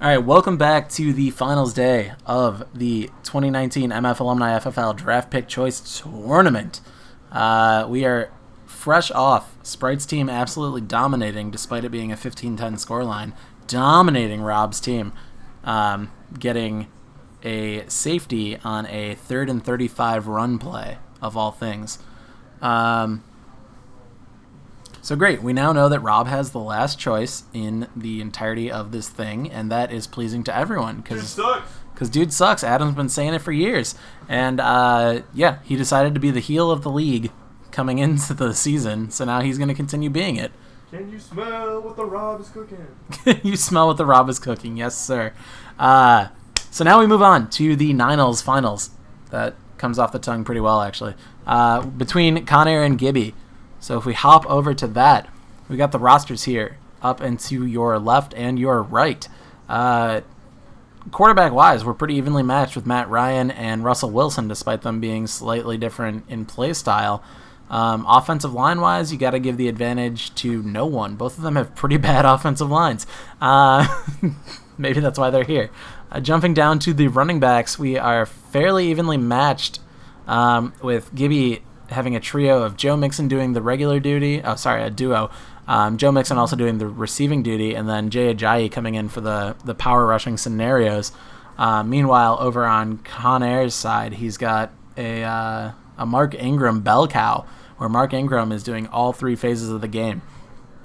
All right, welcome back to the finals day of the 2019 MF Alumni FFL Draft Pick Choice Tournament. We are fresh off Sprite's team absolutely dominating, despite it being a 15-10 scoreline, dominating Rob's team, getting a safety on a 3rd and 35 run play, of all things. So great, we now know that Rob has the last choice in the entirety of this thing, and that is pleasing to everyone. Because dude sucks. Adam's been saying it for years. And yeah, he decided to be the heel of the league coming into the season, so now he's going to continue being it. Can you smell what the Rob is cooking? You smell what the Rob is cooking, yes sir. So now we move on to the Ninals finals. That comes off the tongue pretty well, actually. Between Conair and Gibby. So if we hop over to that, we got the rosters here up and to your left and your right. Quarterback-wise, we're pretty evenly matched with Matt Ryan and Russell Wilson, despite them being slightly different in play style. Offensive line-wise, you got to give the advantage to no one. Both of them have pretty bad offensive lines. Maybe that's why they're here. Jumping down to the running backs, we are fairly evenly matched with Gibby having a trio of Joe Mixon doing the regular duty. A duo. Joe Mixon also doing the receiving duty, and then Jay Ajayi coming in for the power rushing scenarios. Meanwhile, over on Conair's side, he's got a Mark Ingram bell cow, where Mark Ingram is doing all three phases of the game,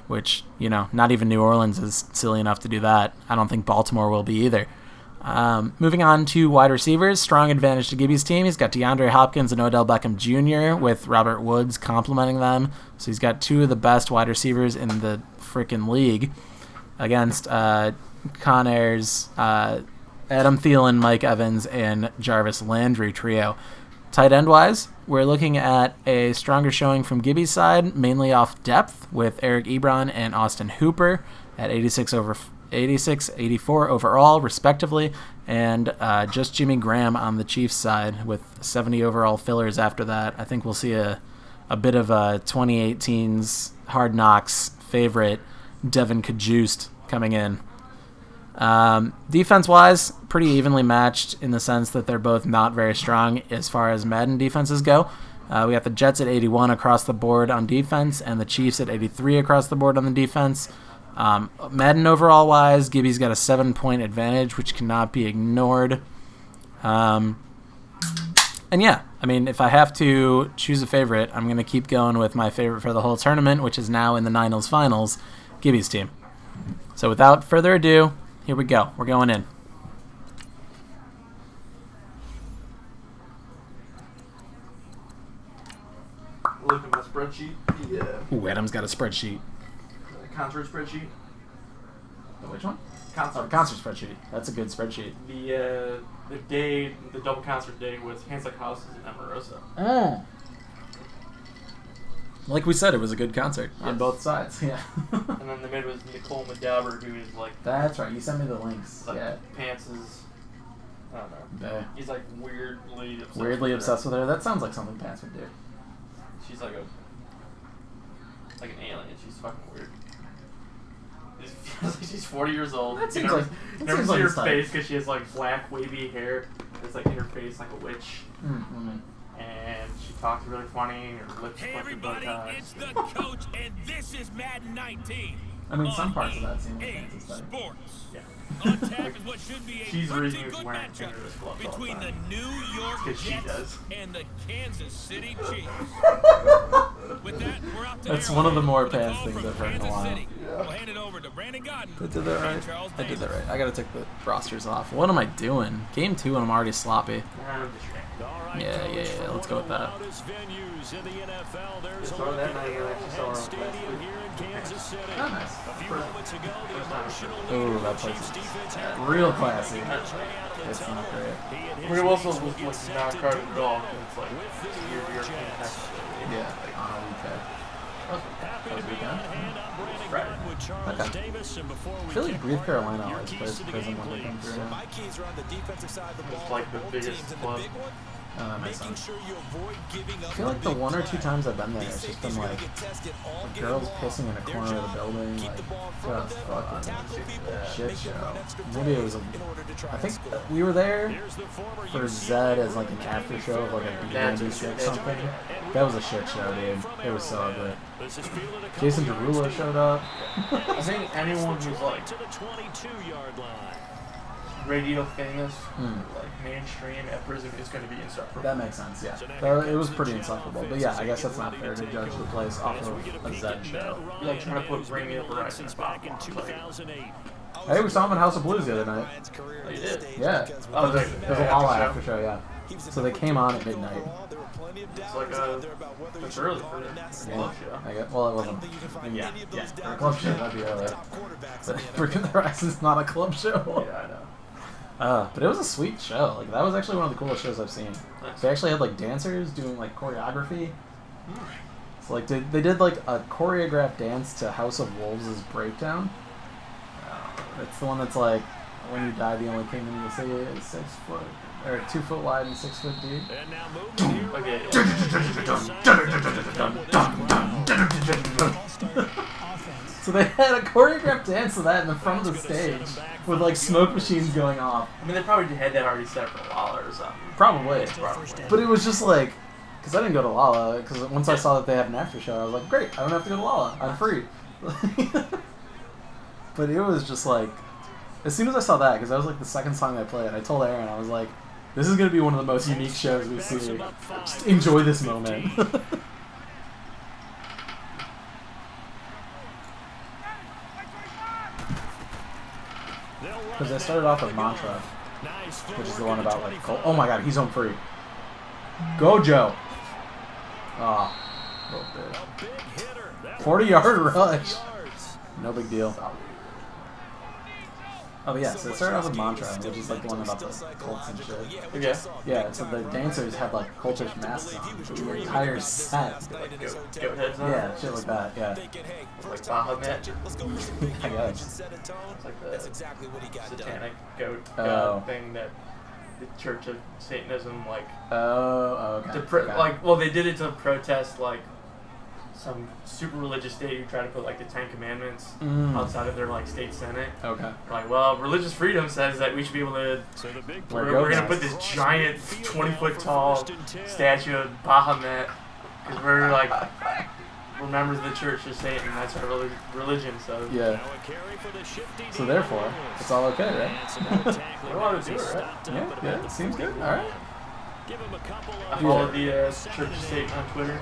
which, you know, not even New Orleans is silly enough to do that. I don't think Baltimore will be either. Moving on to wide receivers, strong advantage to Gibby's team. He's got DeAndre Hopkins and Odell Beckham Jr. with Robert Woods complementing them. So he's got two of the best wide receivers in the freaking league against Conair's Adam Thielen, Mike Evans, and Jarvis Landry trio. Tight end-wise, we're looking at a stronger showing from Gibby's side, mainly off depth, with Eric Ebron and Austin Hooper at 86, 84 overall, respectively, and just Jimmy Graham on the Chiefs side with 70 overall fillers after that. I think we'll see a bit of a 2018's Hard Knocks favorite, Devin Cajuste, coming in. Defense-wise, pretty evenly matched in the sense that they're both not very strong as far as Madden defenses go. We got the Jets at 81 across the board on defense, and the Chiefs at 83 across the board on the defense. Madden overall wise, Gibby's got a 7-point advantage, which cannot be ignored. And yeah, I mean, if I have to choose a favorite, I'm going to keep going with my favorite for the whole tournament, which is now in the Ninals finals, Gibby's team. So without further ado, here we go. We're going in. Look at my spreadsheet. Yeah. Ooh, Adam's got a spreadsheet. Concert spreadsheet. Which one? Concert. Concert spreadsheet. That's a good spreadsheet. The double concert day was Hands Like Houses in Amarosa. Oh. Like we said, it was a good concert on both sides. Yeah. And then the mid was Nicole Madaber, who is like. That's right. You sent me the links. Like, yeah. Pants is. I don't know. Yeah. He's like weirdly obsessed with her. That sounds like something Pants would do. She's like an alien. She's fucking weird. She's 40 years old. That seems never see like her face because she has like black wavy hair. It's like in her face like a witch. Mm-hmm. And she talks really funny. Her lips Hey fucking everybody, botox. it's the coach, and this is Madden 19. I mean, some On parts of that seem like EA Pants' aesthetic. Sports. Yeah. On tap is what should be a She's the reason pretty he was good wearing matchup fingerless gloves all the between the time. New York Because she Jets does. and the Kansas City Chiefs. With that, we're out to That's Arrowhead one of the more with a Pants call things from I've heard in a Kansas while. City. We'll hand it over to Brandon Godden. I did that and right. Charles I did that Davis. right. I gotta take the rosters off. What am I doing? Game 2 and I'm already sloppy. I'm just kidding. Yeah. Let's go with that. So that night we actually saw her last week. Oh, nice. First time. Oh, that place is real classy. It's not great. I mean, it also was like non-carded at all. It's like European Texas. Yeah, like on a weekend. That was weekend? Friday. Okay. I feel like Breathe Carolina always plays prison when they come through. It's like the biggest club. That makes sense. Sure you avoid giving up I feel like the one or two times I've been there, it's just been like girls pissing in a corner of the building, like just fucking shit show. Maybe it was I think we were there for Zed as like an after show of like a B96 something. That was a shit show, dude. It was so ugly. Jason Derulo showed up. I think anyone who's like radio famous, like mainstream at prison is going to be insufferable. That makes sense, yeah. It was pretty insufferable. But yeah, I guess that's not fair to judge the place off of a Zed show. You're like trying to put Bring Me Up Horizon back in 2008. Hey, we saw him at House of Blues the other night. Oh, you did? Yeah. Oh, There's a Lala after show, yeah. So they came on at midnight. It's like it's early for a club show. I guess, well, it wasn't. Yeah. For a club show, that'd be early. But Bring the Horizon's not a club show. Yeah, I know. But it was a sweet show. Like that was actually one of the coolest shows I've seen. They actually had like dancers doing like choreography. So like they did like a choreographed dance to House of Wolves' Breakdown. It's the one that's like when you die, the only thing you see is 6 foot or 2 foot wide and 6 foot deep. And now moving here. So they had a choreographed dance to that in the front of the stage with like smoke machines going off. I mean, they probably had that already set for Lala or something. Probably. But it was just like, because I didn't go to Lala, because once I saw that they had an after show, I was like, great, I don't have to go to Lala, I'm free. But it was just like, as soon as I saw that, because that was like the second song they played, I told Aaron, I was like, this is going to be one of the most unique shows we see. Just enjoy this moment. Because I started off with Mantra, which is the one about like, oh my god, he's home free. Go, Joe. Oh, 40-yard rush. No big deal. Oh yeah, so it started off with Mantra, which is like the one about the cults and shit. Okay. Yeah, so the dancers had like cultish masks on for the entire set. Like goat heads on? Yeah, shit like that, yeah. Like Bahamut? I guess. It's like the satanic goat Oh. thing that the Church of Satanism, like, Oh, okay. like, well, they did it to protest, like, some super religious state who tried to put like the 10 Commandments outside of their like state senate. Okay. Like, well, religious freedom says that we should be able to. We're gonna put this giant 20-foot tall statue of Bahamut because we're like we're members of the Church of Satan. That's our religion. So yeah. So therefore, it's all okay, right? They want to do it, right? Yeah. It seems good. All right. I follow the Church of Satan on Twitter.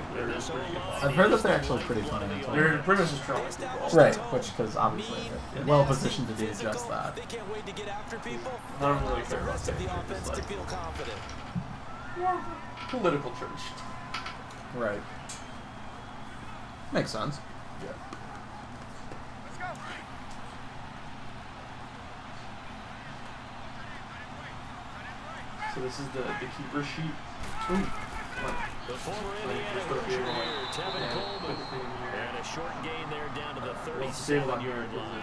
I've heard that they're actually pretty funny on Twitter. They're pretty much just trolling people. Right, which because obviously they're well positioned to do just that. I don't really care about Satan. It's like political church. Right. Makes sense. Yeah. So this is the keeper sheet. Ooh. The former Indiana Hoosier, Tevin Coleman, and a short gain there down to the 37-yard line.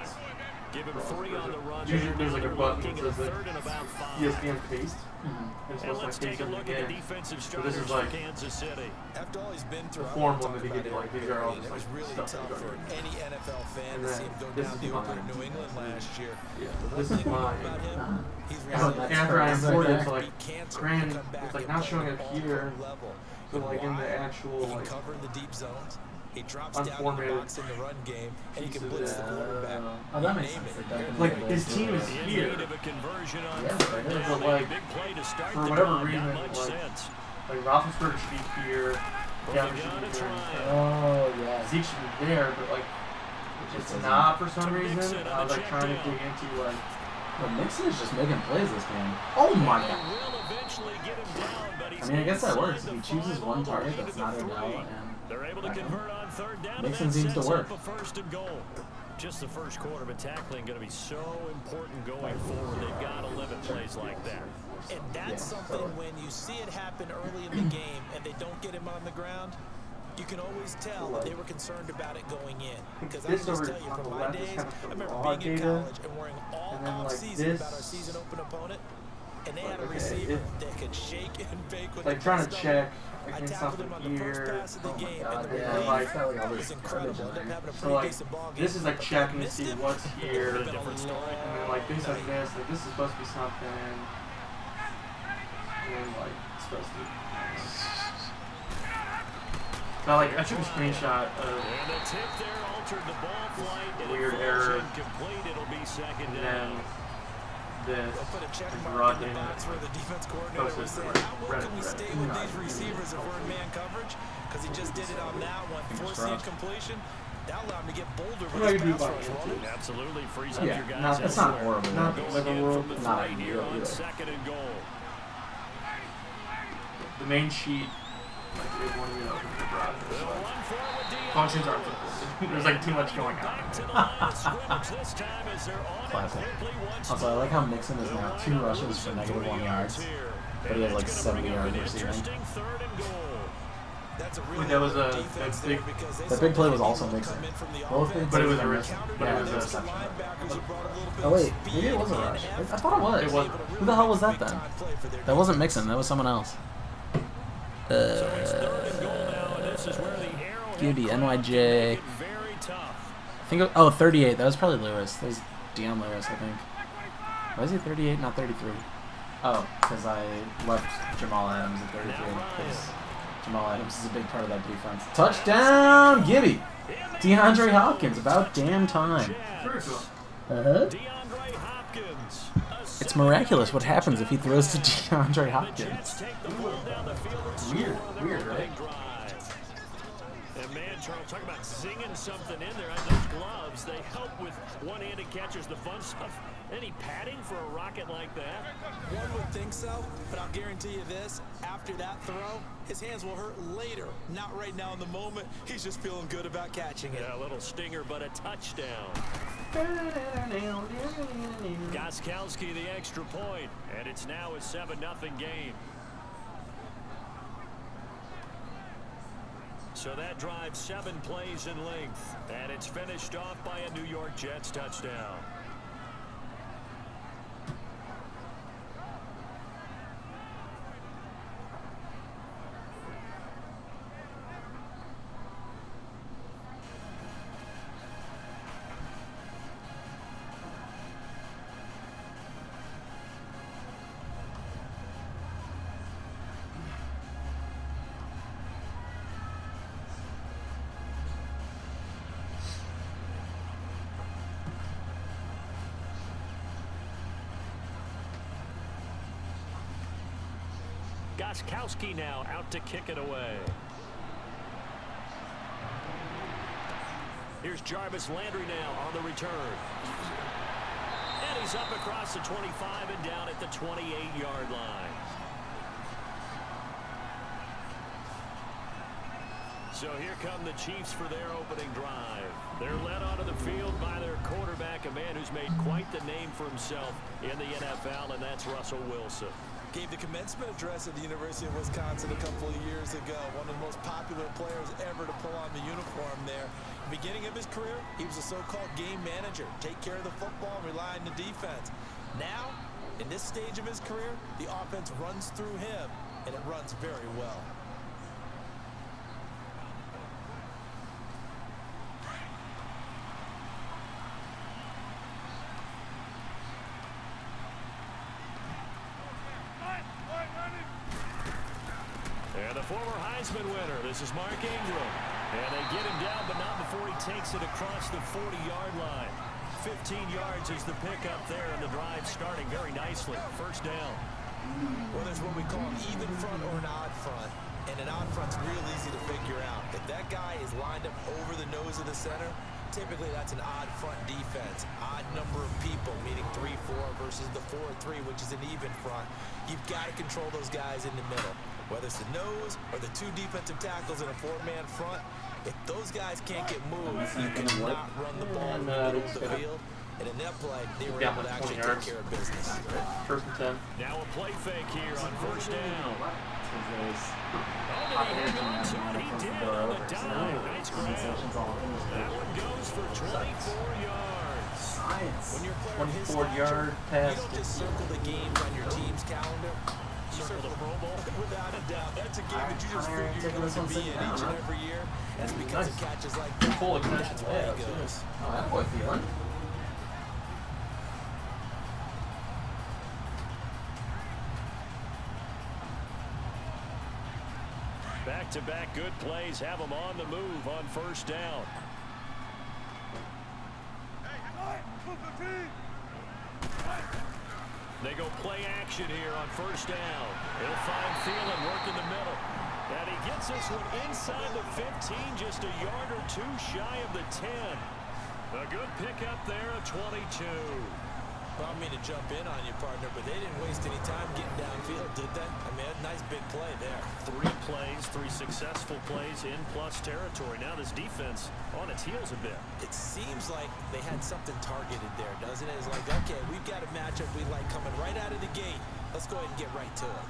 Give him 3 on the run. Usually there's like a button Looking that at says third and about 5. ESPN paste. And let's take a look at the defensive So starters this is for like Kansas City. After all he's been the through, form one that he did. Like these are all just it like was really stuff tough that for any NFL fan And to then see him go this down is the opener in mine. New England last year. Yeah. The one This is thing we know mine. about him, he's Oh, resilient. that's After I crazy. imported, Okay. so like Cran, Come back it's like and not play showing the up ball here, level. but like in the Why? actual He like. can cover in the deep zones. He drops down in the Unformatted box in the run game, and he can pieces blitz the of quarterback. Oh, that makes Name sense. it. Like his team is In here. need of a conversion on Yeah, third but down. like, Big play to start for the whatever drive. reason, Not much like- sense. Like Roethlisberger should be here. Gavin should Gonna be here. try. Oh yeah. Zeke should be there, but like it's not for some reason. I was like trying to dig into like. Well, Mixon is just making plays this game. Oh my god. Will eventually get him down, but I he's mean, I guess that inside works. the If he chooses 5 one on the target way that's to not the Odell 3. and They're able to convert on third down. Mixon and that seems to sets work. up a 1st and goal. Just the first quarter, but tackling going to be so important going forward. They've got to limit plays like that. And that's something when you see it happen early in the game and they don't get him on the ground, you can always tell that they were concerned about it going in. Because I This can just over tell you on from the my left is days, kind of I remember raw being in data, college and worrying all and then, like, off-season this- about our season open opponent. And they had a receiver that could shake and bake with like trying to check against something here. Oh my God, yeah, like it's incredible. Ended up having a So pretty like decent ball game. this is like checking to see what's here, and Different story. then like things like this, like this is supposed to be something, and then like it's supposed to be. But like I took a screenshot of And the tip there altered the ball flight. And weird it falls error. incomplete. It'll be second And down. then this They'll put a check is mark raw in the data. box where the defense coordinator was saying, how well can we stay with these receivers if we're in man coverage? Because he just did it on that one, forcing incompletion. That allowed him to get bolder with his pass rush, won't it? Absolutely frees up Yeah, your guys. it's not horrible. Not Going like a in world, from the not 3 here ideal, on yeah. 2nd and goal. The main sheet, like it won't even open the garage. They'll run for it with Dion. Functions aren't. There's like too much going on. Back to the line of scrimmage this time as they're on it Classic. quickly once Also, I like how Mixon is now 2 rushes for negative 1 yards, but he has like 70 yards receiving. Interesting 3rd and goal. That's a Wait, really that was good a defense big- there because they That saw big play was many also people Mixon. come in from the Both offense. But it was a and risk. But yeah, it was There a was some linebackers who brought a little bit Oh of wait, speed maybe it was a and rush. I effort. thought it was. It was. Who the hell was that then? Big-time play for their That wasn't defense. Mixon. That was someone else. So it's 3rd and goal now, and this is where the arrowhead Gibby, crowd NYJ. can make it very tough. I think. 38. That was probably Lewis. That was Deion Lewis, I think. Why is he 38, not 33? Oh, because I left Jamal Adams at 33. Because Jamal Adams is a big part of that defense. Touchdown, Gibby. DeAndre Hopkins. About damn time. Very cool. DeAndre Hopkins. It's miraculous what happens if he throws to DeAndre The Jets Hopkins. take the ball down the field and Weird, score on their weird, opening right? drive. And man, Charles, talk about zinging something in there. And those gloves, they help with one-handed catches, the fun stuff. Any padding for a rocket like that? One would think so, but I'll guarantee you this, after that throw, his hands will hurt later. Not right now in the moment. He's just feeling good about catching it. Yeah, a little stinger, but a touchdown. Gostkowski the extra point, and it's now a 7-0 game. So that drives 7 plays in length, and it's finished off by a New York Jets touchdown. Gostkowski now out to kick it away. Here's Jarvis Landry now on the return. And he's up across the 25 and down at the 28-yard line. So here come the Chiefs for their opening drive. They're led onto the field by their quarterback, a man who's made quite the name for himself in the NFL, and that's Russell Wilson. Gave the commencement address at the University of Wisconsin a couple of years ago. One of the most popular players ever to pull on the uniform there. Beginning of his career, he was a so-called game manager. Take care of the football and rely on the defense. Now, in this stage of his career, the offense runs through him, and it runs very well. And the former Heisman winner, this is Mark Ingram. And they get him down, but not before he takes it across the 40-yard line. 15 yards is the pickup there, and the drive starting very nicely. First down. Well, there's what we call an even front or an odd front. And an odd front's real easy to figure out. If that guy is lined up over the nose of the center, typically that's an odd front defense. Odd number of people, meaning 3-4 versus the 4-3, which is an even front. You've got to control those guys in the middle. Whether it's the nose or the 2 defensive tackles in a 4-man front, if those guys can't get moved, you cannot run the ball in the middle of the field. And in that play, they were able to actually take care of business. First and 10. Now a play fake here on first down. He Did on the dive. Nice grab. That one goes for 24 yards. Giants. When you're a player of his 24-yard stature, pass. you don't just circle the games on your team's calendar. You circle the Pro Bowl. Without a doubt, that's a game that you just figure you're going to be in each and every year. That's because of catches like that. That's where he goes. Oh, that boy feeling. Back-to-back good plays have them on the move on first down. They go play action here on first down. He'll find Thielen working the middle. And he gets this one inside the 15, just a yard or two shy of the 10. A good pickup there, a 22. Well, I don't mean to jump in on you, partner, but they didn't waste any time getting downfield, did they? I mean, a nice big play there. 3 plays, 3 successful plays in plus territory. Now this defense on its heels a bit. It seems like they had something targeted there, doesn't it? It's like, okay, we've got a matchup we like coming right out of the gate. Let's go ahead and get right to it.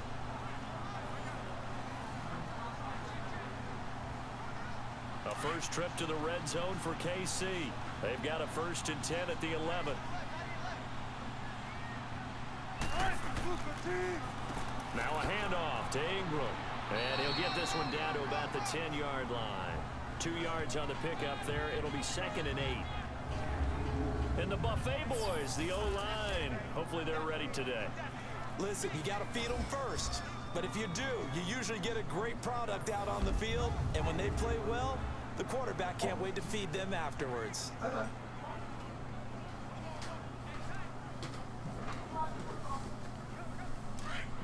A first trip to the red zone for KC. They've got a 1st and 10 at the 11. Now a handoff to Ingram. And he'll get this one down to about the 10-yard line. 2 yards on the pickup there. It'll be 2nd and 8. And the Buffet boys, the O-line. Hopefully they're ready today. Listen, you got to feed them first. But if you do, you usually get a great product out on the field. And when they play well, the quarterback can't wait to feed them afterwards.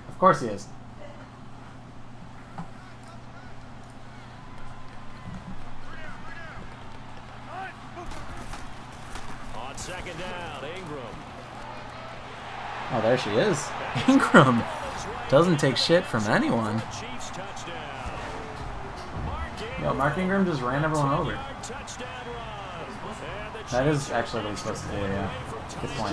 Of course he is. On 2nd down, Ingram. Oh, there she is. Ingram doesn't take shit from anyone. Chiefs touchdown. Yo, Mark Ingram just ran everyone over. That is actually what he's supposed to do, yeah. Good point.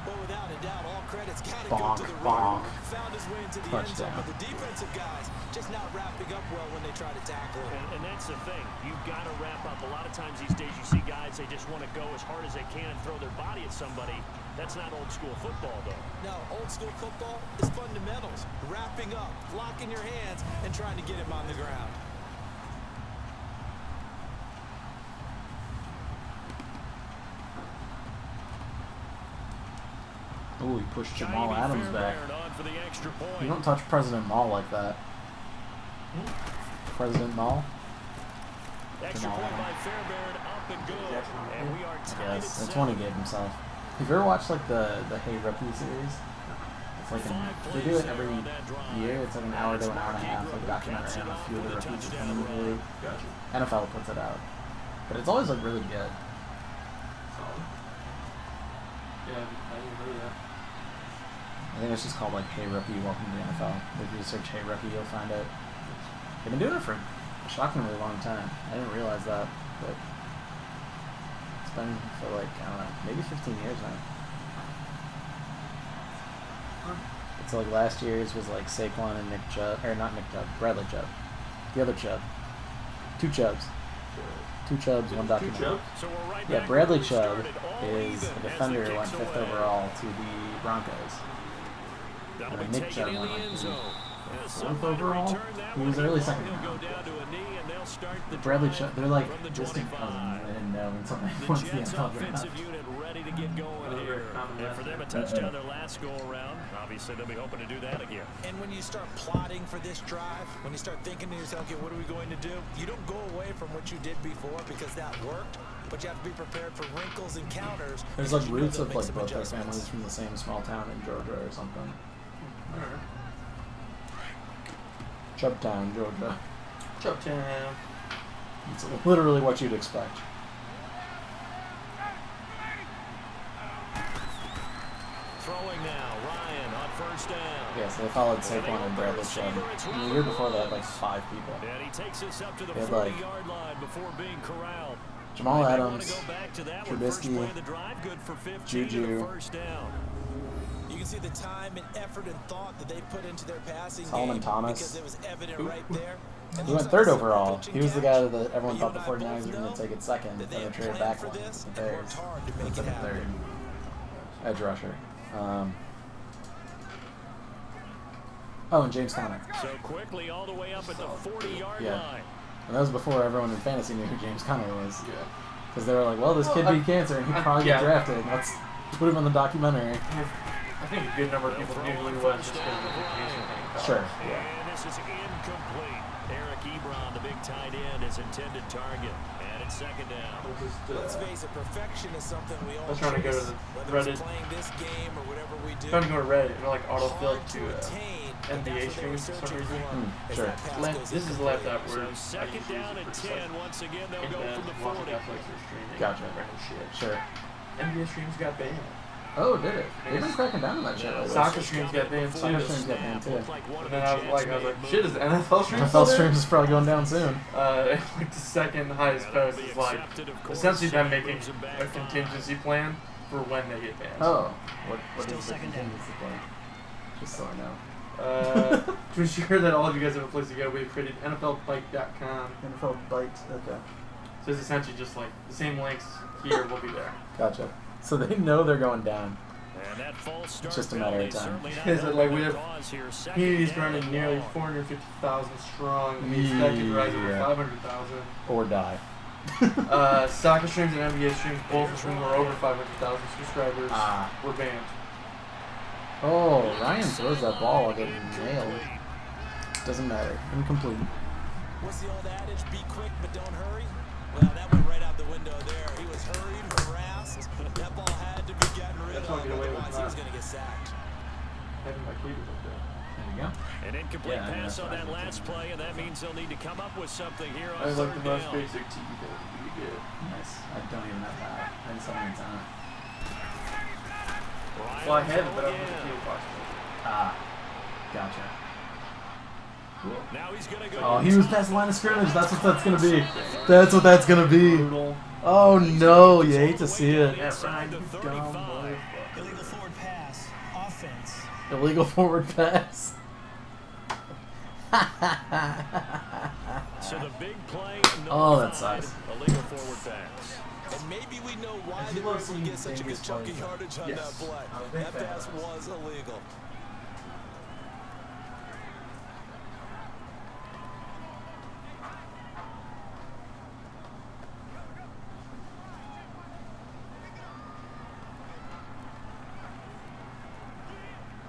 But without a doubt, all credit's got to go Bonk, to the bonk. runner. Found his way into the end zone, but the defensive guys just not wrapping up well when they try to tackle him. And that's the thing. You've got to wrap up. A lot of times these days you see guys, they just want to go as hard as they can and throw their body at somebody. That's not old school football, though. No, old school football is fundamentals. Wrapping up, locking your hands, and trying to get him on the ground. Ooh, he pushed Jamal Adams back. You don't touch President Mall like that. President Mall? Extra point by Fairbairn, up and good. And we are tied Yes, at that's one he 7. gave himself. Have you ever watched like the Hey Rookie series? It's like they do it every year. It's like an hour to an hour and a half, like documentary on a few of the rookies who come into the league. NFL puts it out, but it's always like really good. Yeah, I didn't agree with that. I think it's just called like Hey Rookie, Welcome to the NFL. If you search Hey Rookie, you'll find it. They've been doing it for a shockingly long time. I didn't realize that, but it's been for like, I don't know, maybe 15 years now. It's like last year's was like Saquon and Nick Chubb, or not Nick Chubb, Bradley Chubb. The other Chubb. 2 Chubbs. 2 Chubbs, one documentary. So we're right Yeah, back Bradley where we Chubb started, all is even a as the defender who went kicks 5th away. overall to the Broncos. That'll And be Nick taken Chubb in went the like end zone. And 4th somebody overall. return that He one was here early long. 2nd He'll go round. down to a knee, and they'll start the Bradley drive Chubb, they're like from the distant 25. cousins. I didn't know until they The went to the Jets NFL offensive draft. unit ready to get going here. And for them, a touchdown their last go around. Obviously, they'll be hoping to do that again. And when you start plotting for this drive, when you start thinking to yourself, okay, what are we going to do? You don't go away from what you did before because that worked, but you have to be prepared for wrinkles and counters. There's like roots of like both their families from the same small town in Georgia or something. Chubbtown, Georgia. Chubbtown. It's literally what you'd expect. Throwing now, Ryan on first down. Yeah, so they followed Saquon and Bradley Chubb. And the year before they had like 5 people. And he takes us up to the They had, like, 40-yard line before being corralled. Jamal They want Adams, to go back to that one. First play Trubisky, of the drive, good for 15 Juju. and a first down. You can see the time and effort and thought that they put into their passing Solomon game Thomas. because it was evident right there. He went third overall. He was the guy that everyone thought the 49ers were going to take it second, and they traded back one with the Bears. Took it third. Edge rusher. Oh, and James Conner. So quickly all the way up at the 40-yard line. And that was before everyone in fantasy knew who James Conner was. Yeah. Because they were like, well, this kid beat cancer, and he'd probably get drafted. Let's put him in the documentary. I think a good number of people knew who he was just because of the cancer thing. Sure. Yeah. And this is incomplete. Eric Ebron, the big tight end, is intended target. And it's second down. Let's face it, perfection is something we all I was trying to go to the Reddit. Playing this game or whatever we do. Trying to go to Reddit and like autofill to NBA streams for some reason. Sure. This is the laptop where So second down and 10. Once again, they'll go from the 40. Gotcha. Sure. NBA streams got banned. Oh, did it? They've been cracking down on that shit. Soccer streams got banned too. Soccer streams got banned too. And then I was like, shit, is the NFL streams NFL streams is probably going down soon. Like the second highest post is like essentially them making a contingency plan for when they get banned. Oh, what is the contingency plan? Just so I know. To ensure that all of you guys have a place to go, we've created NFLbike.com. NFL bikes. Okay. So it's essentially just like the same links here will be there. Gotcha. So they know they're going down. And that false start it's just a matter of time. Because like we have communities running nearly 450,000 strong. We expect to rise over 500,000. Or die. Soccer streams and NBA streams, both of whom were over 500,000 subscribers, were banned. Oh, Ryan throws that ball while getting nailed. Doesn't matter. Incomplete. What's the old adage? Be quick, but don't hurry. Well, that went right out the window there. He was hurried, harassed. That ball had to be gotten rid of. Otherwise, he was going to get sacked. Having my cleavage up there. There you go. An incomplete pass on that last play, and that means they'll need to come up with something here on I was like the most down. basic TV that would be good. Nice. I don't even have that. I just haven't on it. Well, I have it, but I don't have the TV box. Gotcha. Now he's gonna go. Oh, he was past the line of scrimmage. That's what that's gonna be. That's what that's gonna be. Brutal. Oh no, you hate to see it. Yeah, Brian, you dumb boy. Illegal forward pass. Offense. Illegal forward pass. So the big play. Oh, that sucks. Illegal forward pass. And maybe we know why the Ravens get such a good chunky yardage on that play. That pass was illegal.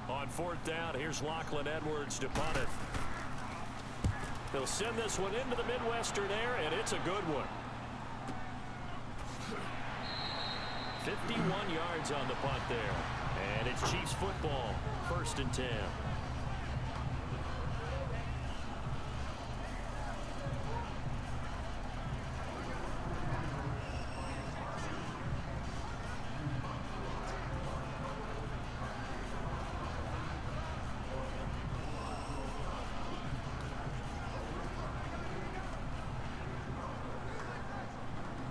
On fourth down, here's Lachlan Edwards to punt it. They'll send this one into the Midwestern air, and it's a good one. 51 yards on the punt there. And it's Chiefs football, 1st and 10.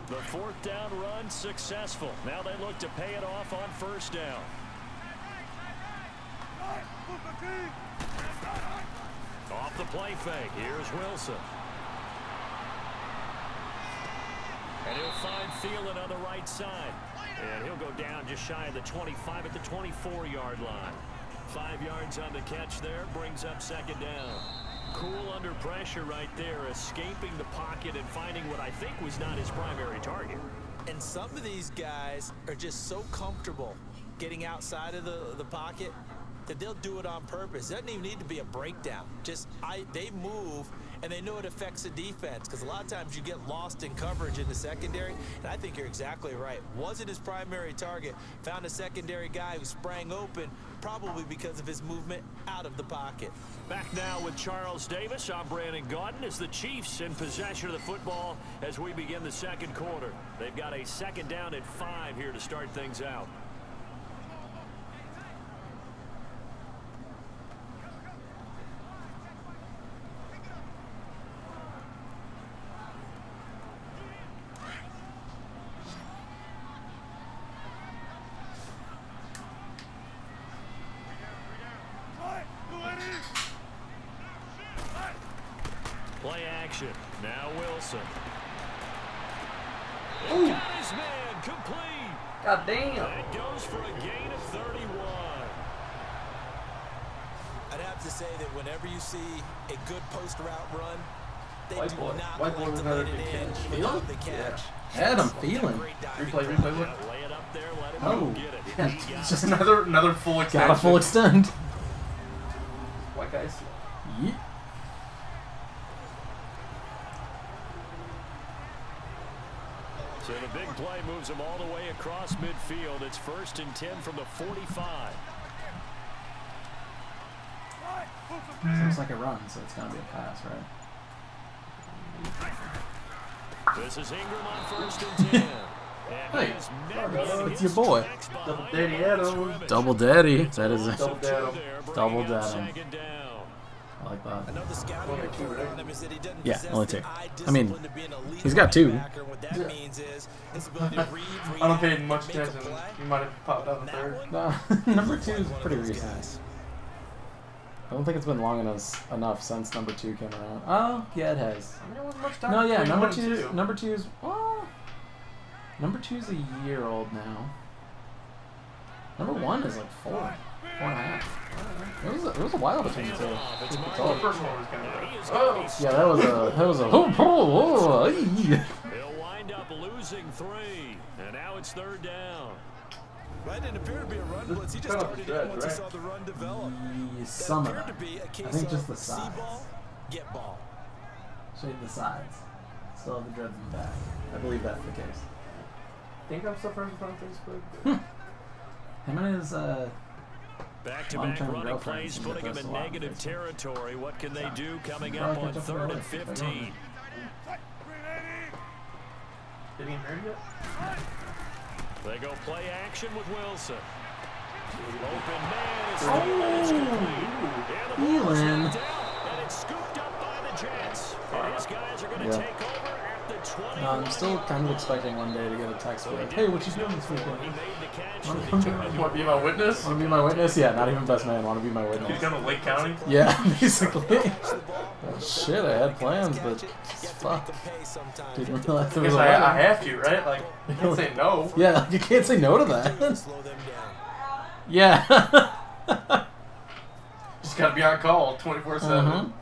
The 4th down run successful. Now they look to pay it off on 1st down. Off the play fake. Here's Wilson. And he'll find Thielen on the right side. And he'll go down just shy of the 25 at the 24-yard line. 5 yards on the catch there. Brings up 2nd down. Cool under pressure right there, escaping the pocket and finding what I think was not his primary target. And some of these guys are just so comfortable getting outside of the pocket that they'll do it on purpose. It doesn't even need to be a breakdown. They move, and they know it affects the defense, because a lot of times you get lost in coverage in the secondary, and I think you're exactly right. Wasn't his primary target. Found a secondary guy who sprang open, probably because of his movement out of the pocket. Back now with Charles Davis. I'm Brandon Gaudin as the Chiefs in possession of the football as we begin the 2nd quarter. They've got a 2nd down at 5 here to start things out. Play action. Now Wilson. Ooh. Got his man complete. God damn. That goes for a gain of 31. I'd have to say that whenever you see a good post route run, they White do boy. not White boy like was to another let good it in catch. without the catch. Had him feeling. Replay. Yeah, lay it up there, let him Oh. go get it. Yeah, He got it's just another full extension. Got a full extend. White guys. Yeet. So the big play moves him all the way across midfield. It's 1st and 10 from the 45. Seems like a run, so it's gonna be a pass, right? This is Ingram on 1st and 10. And Hey, he is met it's your boy. Double daddy Adams. Double daddy. That is a Double daddy. double daddy. I like that. Another scouting Only two, report right? on him is that he doesn't Yeah, possess only the two. eye I mean, discipline to be an elite he's got two. linebacker. What that means is his ability to read, I don't pay react, much make a attention. play. You might have popped out the third. No, number 2 is One of pretty those recent. guys. I don't think it's been long enough since number 2 came around. Oh, yeah, it has. I mean, it wasn't much time No, yeah, between number one and 2. two. Number 2 is number 2's a year old now. Number 1 is like 4.5. It was a while between the two. It's The first one was kind of. Oh, Yeah, that was a He'll wind up losing 3. And now it's 3rd down. Right, didn't appear to be a run blitz. He just Kind of started stretch, in once right? he saw the run develop. Some of Appeared that. to be a case I think just of the see sides. ball, get ball. Shade the sides. Still have the dreads in the back. I believe that's the case. think I'm still friends with him on Facebook. Him and his Back-to-back long-term running girlfriends plays, seem to putting him post in a lot on negative Facebook. territory. What can they do coming Probably up on catch up 3rd with and the life if they 15? Did he get married yet? They go play action with Wilson. Open man is thrown and it's complete. And the ball is Thielen. knocked out, and it's scooped up by the Jets. And his guys are going to Yeah. take over at the 20. I'm still kind of expecting one day to get a text like, hey, what you doing this He weekend? made the catch. Wanna and come they turned it Want to be my witness? Want to be my witness? Yeah, not even best man. Want to be my He's witness. going to Lake County? Yeah, basically. Shit, I had plans, but fuck. Didn't realize there I was guess a I wedding. have to, right? Like, you can't say no. Yeah, you can't say no to that. Slow them down. Yeah. Just got to be on call 24/7.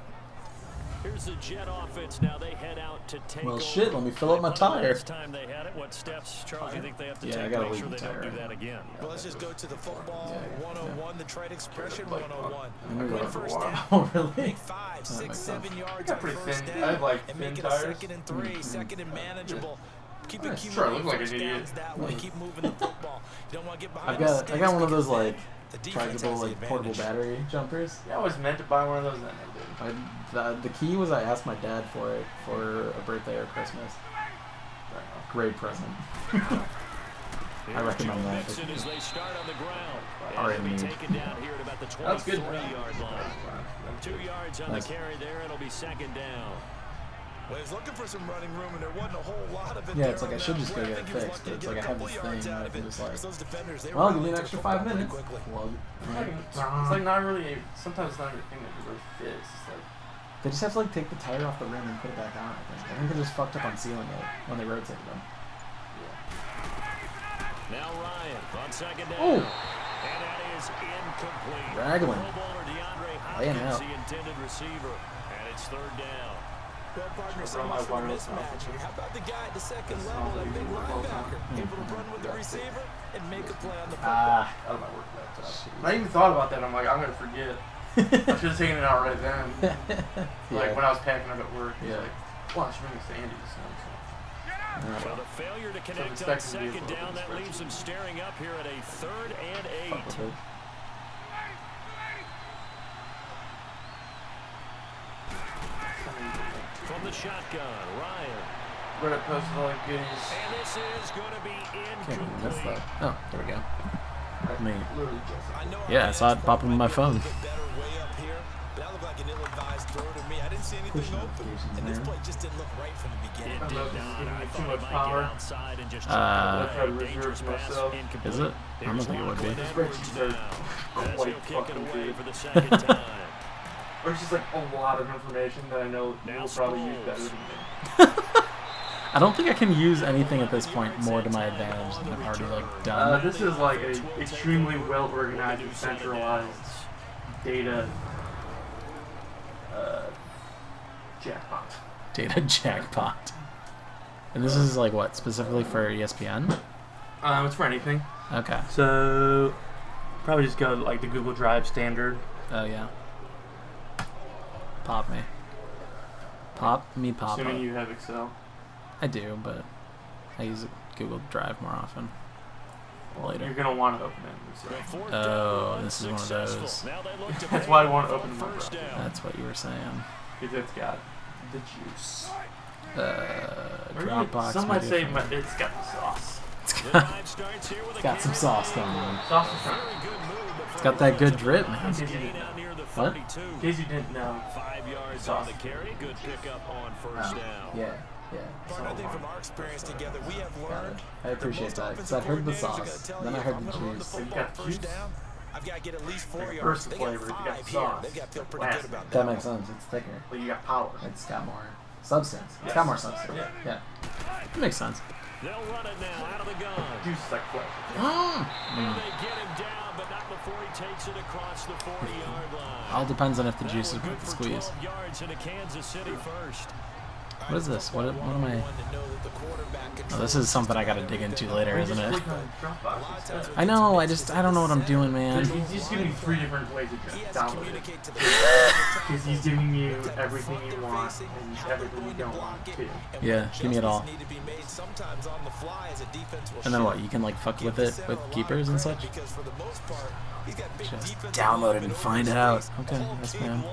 Here's the Jet offense now. They head out to take Well, over. shit, let me fill up my Like, when the tire. last time they had it, what steps, Charles, you think they have to Yeah, I take gotta to make leave sure the they don't tire do right that now. again? Well, let's just go to the football Yeah, 101, the trade expression 101. I knew Win that for a first down, while. Really? make 5, 6, makes 7 sense. yards got on pretty first thin. down I have, like, and thin make it tires. a 2nd and 3, 2nd and manageable. Keep Yeah, accumulating sure, I look like first an idiot. downs that way. Keep moving the football. You don't want to get behind I got one of those like the defense chargeable has the like portable advantage. battery jumpers. Yeah, I was meant to buy one of those, and I never did. The key was I asked my dad for it for a birthday or Christmas. Great present. I recommend that. Mixon as they start on the ground. Already And he'll be moved. taken down here at about the That's good. 23-yard line. 2 yards on Nice. the carry there. It'll be 2nd down. Well, he's looking for some running room, and there wasn't a whole lot of it. Yeah, there it's like on I should that just go play. get it I think he was fixed, lucky but it's to like I get a have couple this yards thing out I of can it, just like, because those defenders, they well, were give me an running extra to the 5 football minutes. pretty quickly. Well, It's like not really. Sometimes it's not even a thing that you really fix. It's like they just have to like take the tire off the rim and put it back on. I think they just fucked up on sealing it when they rotated them. Now Ryan on 2nd down. Ooh. And that is incomplete. Raglan. Pro Bowler DeAndre Laying Hopkins, out. the intended receiver. And it's 3rd down. Well, partner, so Run much my for the wireless mismatch. now. How about the guy at the second That's level, not that like big you do football linebacker, time. able to run with the receiver and make a play on the football? Ah, out of my work laptop. I even thought about that. I'm like, I'm gonna forget. I should have taken it out right then. Like when I was packing up at work. He's Yeah. like, well, I should bring this to Andy. So the failure to connect on expecting to be 2nd able to down, that spread leaves him staring up here at a 3rd and 8. fuck with it. From the shotgun, Ryan. Reddit posted all the goodies. And this is going to be Can't even miss incomplete. that. Oh, there we go. Me. Literally just. I know Yeah, I saw it pop up on my phone. A little bit better way up here, but that looked like an ill-advised throw to me. I didn't see anything Push open, notifications and this there. play just didn't look right from the beginning. It did This is not. giving I me too thought much it might power. get outside and just Uh, I've had to dangerous reserve pass myself. incomplete. Is it? I don't Here's think it would be. Lachlan Edwards Spreadsheets are now, as quite he'll kick it fucking away big. for the 2nd time. Or it's just like a lot of information that I know you'll probably use better than me. I don't think I can use anything at this point more to my advantage than I've already like done. This is like a extremely well organized and centralized data jackpot. Data jackpot. And this is like what, specifically for ESPN? It's for anything. Okay. So probably just go like the Google Drive standard. Oh yeah. Pop me. Pop me, pop Assuming up. you have Excel. I do, but I use Google Drive more often. Later. You're gonna want to open it. So. Oh, this is one of those. That's why I want to open my browser. That's what you were saying. Because it's got the juice. Dropbox. Some might say it's got the sauce. It's got some sauce going on. Sauce is fine. It's got that good drip, man. What? In case you didn't know. 5 yards Sauce. on the carry. Good pickup on first down. Yeah. Bart, I think from our experience together, we have learned. I appreciate that because I've heard the sauce, then I heard the juice. You got juice. I've got to get at least 4 Like yards. first They flavor, got you got 5 sauce. here. They've got to feel pretty good about That that. makes sense. It's thicker. Well, you got power. It's got more substance. It's got more substance. Yeah. It makes sense. They'll run it now out of the gun. Juice is like flesh. And they get him down, but not before he takes it across the 40-yard line. All depends on if the juice is Good worth the for squeeze. 12 yards into Kansas City first. What is this? What am I? Oh, this is something I gotta dig into later, isn't it? I know. I don't know what I'm doing, man. He's just giving you 3 different ways to download it. Because he's giving you everything you want and everything you don't want too. Yeah, give me it all. And then what? You can like fuck with it with keepers and such. Just download it and find out. Okay, yes, ma'am.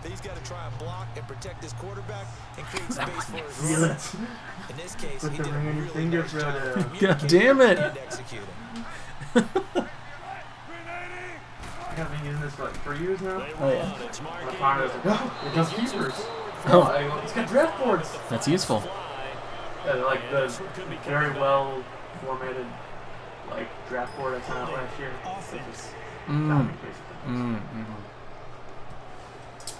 He's got to try and block and protect his quarterback and create space for his Feel runner. it. In this case, Put he the did a ring on your really finger, good job Frodo. of God damn it. and executing. I've been using this for like 3 years now. Oh yeah, I found it, I was like, oh, it does keepers. Oh. It's got draft boards. that's useful. Yeah, like the very well formatted like draft board I sent out last year. Offense.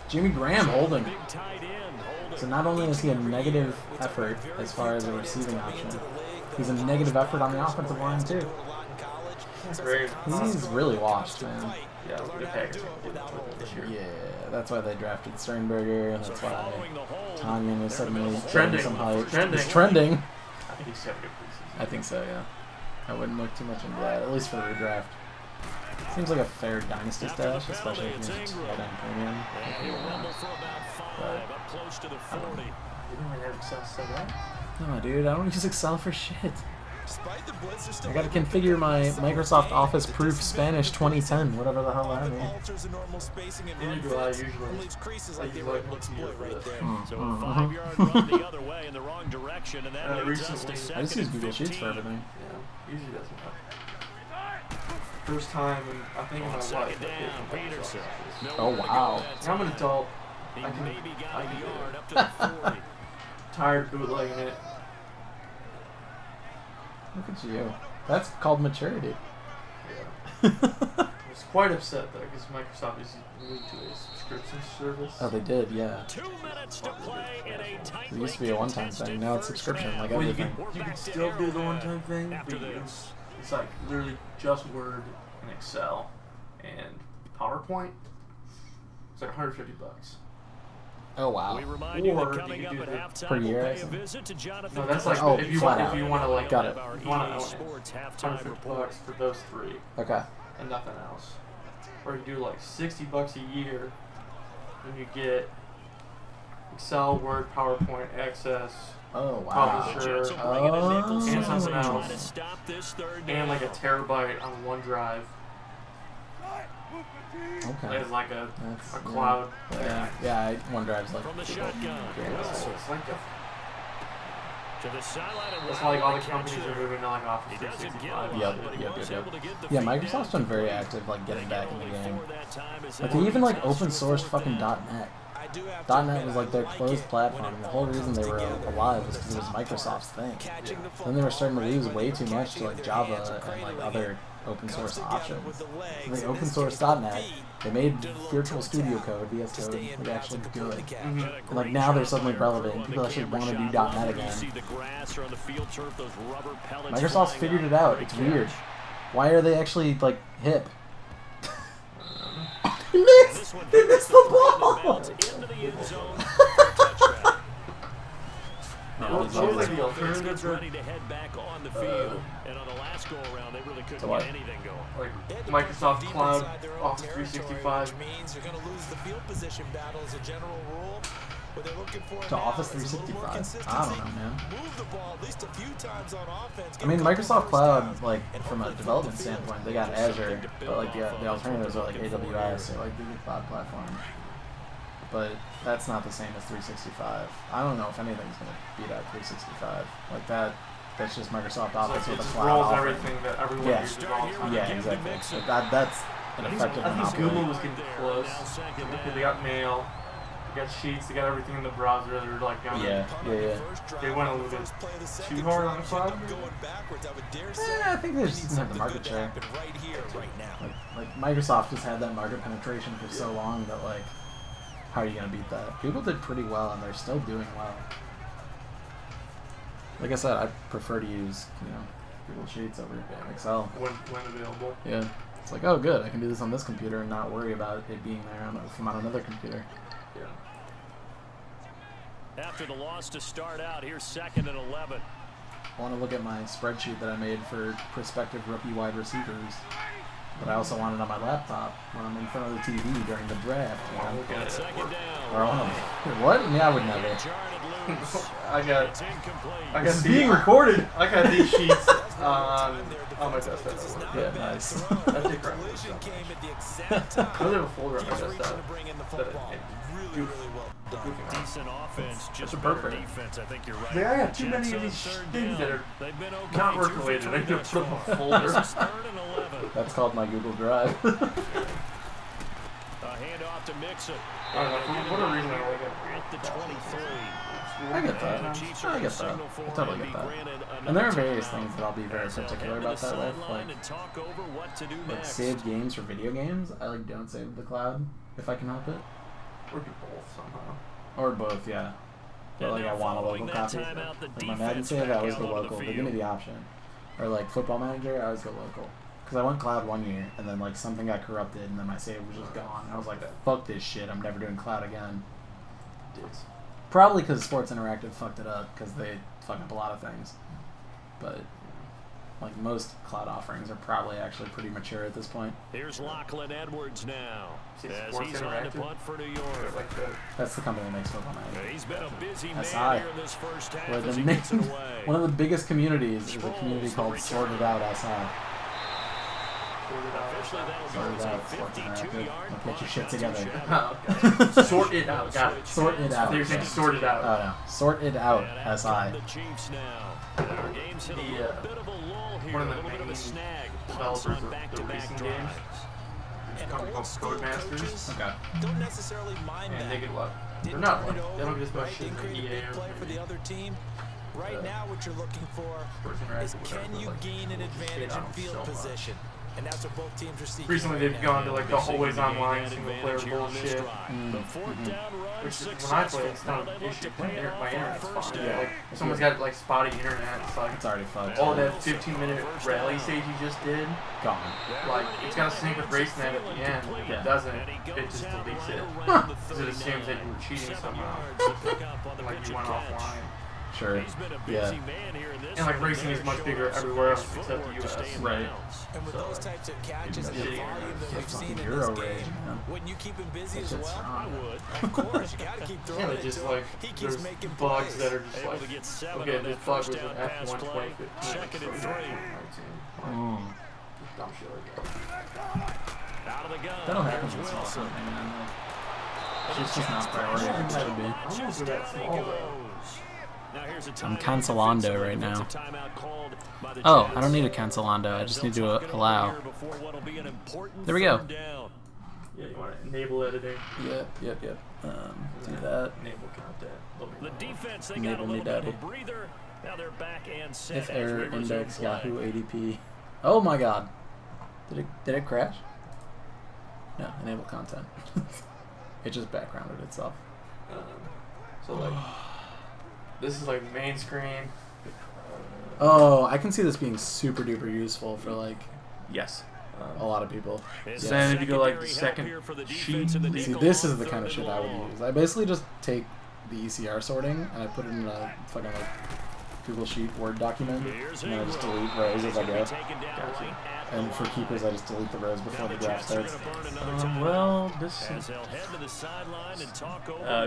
Jimmy Graham holding. Big tight end holding. So not only is he a negative effort as far as a receiving option, he's a negative effort on the offensive line too. Very, He's really washed, man. yeah, the Packers did that with it this year. Yeah, that's why they drafted Sternberger. That's why Tanyan is suddenly Trending. getting some hype. Trending. He's trending. I think he's got a good preseason. I think so, yeah. I wouldn't look too much into that, at least for the redraft. Seems like a fair dynasty stash, especially if you're just head on premium. And he'll rumble for about 5, up close to the 40. You don't really have Excel set up. No, dude, I don't use Excel for shit. Despite the blitz, they're still I gotta configure my Microsoft Office Proof Spanish 2010, whatever the hell that means. alters the normal spacing and Neither run do I fits, usually. or leaves creases I like they usually were able to exploit right there. So a 5-yard run the other way in the wrong direction, and that leads us to Recently, second I just use and Google Sheets 15. for everything. Yeah, usually doesn't help. First time in, I think, in my On life. second that down, Microsoft Peterson. Office. Oh, wow. I'm an adult. He I can- maybe got I a can do yard it. up to the 40. Tired bootlegging it. Look at you. That's called maturity. Yeah. I was quite upset though because Microsoft is moving to a subscription service. Oh, they did, yeah. 2 minutes to play in a It used to be a one-time thing. Now it's subscription, like Well, you everything. can still do the one-time thing, After but this. it's like literally just Word and Excel and PowerPoint. It's like $150. Oh, wow. We remind you that Or coming you up can at do the- halftime, per year, we'll I pay a think. visit to Jonathan. No, that's like Oh, if you flat want out. if you want to like Got it. Our you want EA to Sports halftime $150 report. for those 3 Okay. and nothing else. Or you do like $60 a year, and you get Excel, Word, PowerPoint, Access, Oh, wow. Publisher, Jets will bring it to nickel and size something and try else. to stop this third and like a down. terabyte on OneDrive. Okay. It's like a That's, cloud. Yeah, OneDrive's like... From the shotgun. So it's like To the sideline and that's wide why like all on the the companies catcher. are moving to like Office He doesn't get 365. a Yep, lot, but he yep, was yep, able to get the Yeah, feed Microsoft's down. been very active, like, getting They back get in the only game. 4 that time as Like, they they even, like, pass open to sourced fourth fucking down. .NET. I do have to .NET admit, was, like, I their like closed it platform, when and it the whole all reason comes they were together alive was for because it was the sum Microsoft's part. thing. Catching the Then they were football starting to right lose when way they're too much to, catching like, their Java hands or and, like, cradling other it. open source options. So they open source.net. They made virtual studio code, VS Code, like actually good. And like now they're suddenly relevant, and people actually want to do .net again. Microsoft's figured it out. It's weird. Why are they actually like hip? He missed the ball. Alternatives ready to head back on the field, and on the last go around, they really couldn't get anything going. Like Microsoft Cloud, Office 365. Means you're going to lose the field position battle as a general rule. What they're looking for To Office 365. I don't know, man. Move the ball at least a few times on offense. I mean, Microsoft Cloud, like from a development standpoint, they got Azure, but like the alternatives are like AWS or like Google Cloud Platform. But that's not the same as 365. I don't know if anything's gonna beat out 365 like that. That's just Microsoft Office with a cloud rolls offering. everything that everyone uses all the time. Yeah, exactly. Like that's an effective I think monopoly. Google was getting close. Because they got mail, they got sheets, they got everything in the browser. They're like going. Yeah. They went a little bit too hard on the cloud. I think they just didn't have the market share. Like Microsoft has had that market penetration for so long that like, how are you gonna beat that? Google did pretty well, and they're still doing well. Like I said, I prefer to use Google Sheets over Excel. When available. Yeah, it's like, oh good, I can do this on this computer and not worry about it being there from on another computer. Yeah. After the loss to start out, here's 2nd and 11. I want to look at my spreadsheet that I made for prospective rookie wide receivers, but I also want it on my laptop when I'm in front of the TV during the draft. Or I want to, what? Yeah, I would never. I got this is being recorded. I got these sheets on my desktop. Yeah, nice. I take crap. I have a folder on my desktop. Decent offense, just perfect defense. I think you're right. I got too many of these things that are not work related. I need to put them in a folder. That's called my Google Drive. A handoff to Mixon. I don't know, for whatever reason I don't like it. At the 23. I get that. I get that. I totally get that. And there are various things that I'll be very particular about that with, like save games for video games. I like don't save the cloud if I can help it. Or do both somehow. Or both, yeah. But like I want a local copy. Like my Madden save, I always go local. They give me the option. Or like Football Manager, I always go local. Because I went cloud one year, and then like something got corrupted, and then my save was just gone. I was like, fuck this shit, I'm never doing cloud again. Probably because Sports Interactive fucked it up, because they fuck up a lot of things. But like most cloud offerings are probably actually pretty mature at this point. Here's Lachlan Edwards now. As Sports he's on to Interactive? punt for New York. Like the, That's the company that makes Football Manager. He's been a busy man SI. here in this first half Where as the he gets it away. one of the biggest communities is a community called Sorted Out SI. Officially, that'll Sorted go as a Out, Sports 52-yard Interactive. Get your shit together. okay. Sort it out. Got it. Sort it out. They're saying sort it out. Oh no. Sort it out And SI. out come the Chiefs now. Our game's hit a little bit of a lull here, one a of the little bit of a main snag. developers Punts on of the back-to-back racing drives. games. Company called Codemasters. Okay. Don't necessarily mind And that. they get what? They're Didn't not turn it like, they over, don't get as much right? shit Didn't as create a EA big play for the other team. Right now, what you're looking for Sports is Interactive, can whatever, you like, gain an people just advantage hate in on them field so much. position? And that's what both teams are seeking. Recently right they've now. gone to like the always online single player bullshit. The fourth down run Which is, when I play, it's not an issue. My internet's fine. Yeah, like, if someone's got like spotty internet, it's like It's already fucked. all that 15-minute rally stage you just did, Gone. like it's gonna sync with RaceNet at the end. If Yeah. it doesn't, it just deletes it. Because it assumes that you were cheating somehow. Like you went offline. Sure. Yeah. And like racing is much bigger everywhere else except the US. Right. And with those types of catches and the Yeah. volume that we've seen in this Euro game, rage, man. wouldn't you keep him busy That as shit's well? strong. Of course, you got to keep throwing Yeah, it they just to him. like He keeps there's making bugs plays. that are just Able like to get 7 okay, on this that bug first was an down pass F1 play. 2015. Second and so 3. Mm. Dumb shit like that. Out of the gun. That'll happen Here's with small Wilson. company, man. Like, it's just not priority. I think that would be. I don't know if that small though. Now here's a I'm timeout. cancelando right now. It's a timeout called by the Oh, Jets. I don't need a cancelando. I just need to allow. Before what'll be an important There we go. third down. Yeah, you want to enable editing. Yep. Do that. Enable content. The defense, they got Enable a me, little bit of a daddy. breather. Now they're back and set. If as error we resume index play. Yahoo ADP. Oh my god. Did it crash? No, enable content. It just backgrounded itself. So like, this is like main screen. Oh, I can see this being super duper useful for like Yes. a lot of people. So then if you go like the second sheet, See, this is the kind of shit I would use. I basically just take the ECR sorting and I put it in a fucking like Google Sheet Word document, and I just delete rows as I go. Gotcha. And for keepers, I just delete the rows before the draft starts. Well, this go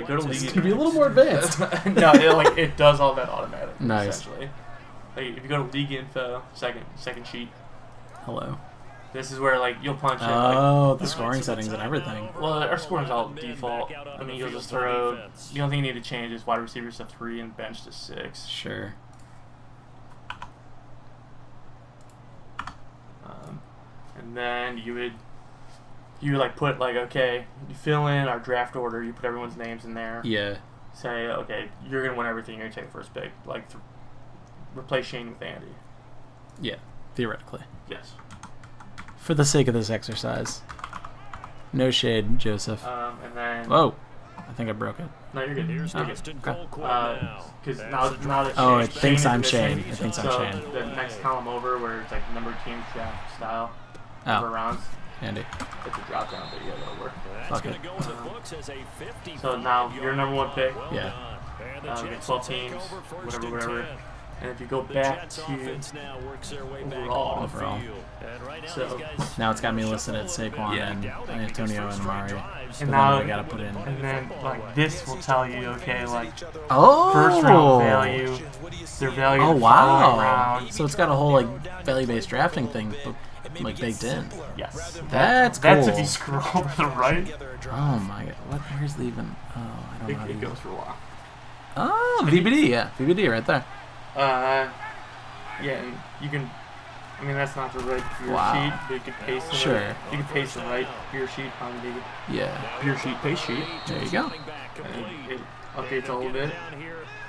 to It's league. gonna be a little more advanced. No, it does all that automatically. Nice. Essentially, like if you go to league info, second sheet, Hello. this is where like you'll punch in. Oh, Like, the scoring settings and everything. well, our scoring's all default. I mean, you'll just throw. The only thing you need to change is wide receivers to 3 and bench to 6. Sure. And then you would like put like, okay, you fill in our draft order. You put everyone's names in there. Yeah. Say, okay, you're gonna win everything. You're gonna take first pick. Like, replace Shane with Andy. Yeah. Theoretically. Yes. For the sake of this exercise. No shade, Joseph. And then. Whoa. I think I broke it. No, you're good. You're good. Because now that Oh, it Shane thinks is I'm missing, Shane. It thinks I'm so Shane. the next column over where it's like number of teams draft style. Oh. Number of rounds. Andy. It's a drop down video that'll work. Fuck it. So now your number 1 pick. Yeah. You get 12 teams, whatever. And if you go back to overall, so Now it's got me listed at Saquon Yeah. and Antonio and Amari. So and then now we gotta put in. and then like this will tell you, okay, like Oh. first round value, their value. Oh the following wow. round. So it's got a whole like value-based drafting thing, like baked in. Yes. That's That's if cool. you scroll to the right. Oh my god. What? Where's the even? Oh, I don't know. how to It use goes for a while. Oh, VBD. Yeah, VBD right there. Yeah, and you can. I mean, that's not the right beer Wow. sheet, but you can paste the Sure. right, you can paste the right beer sheet on the Yeah. beer sheet paste sheet, There you go. and it updates all of it.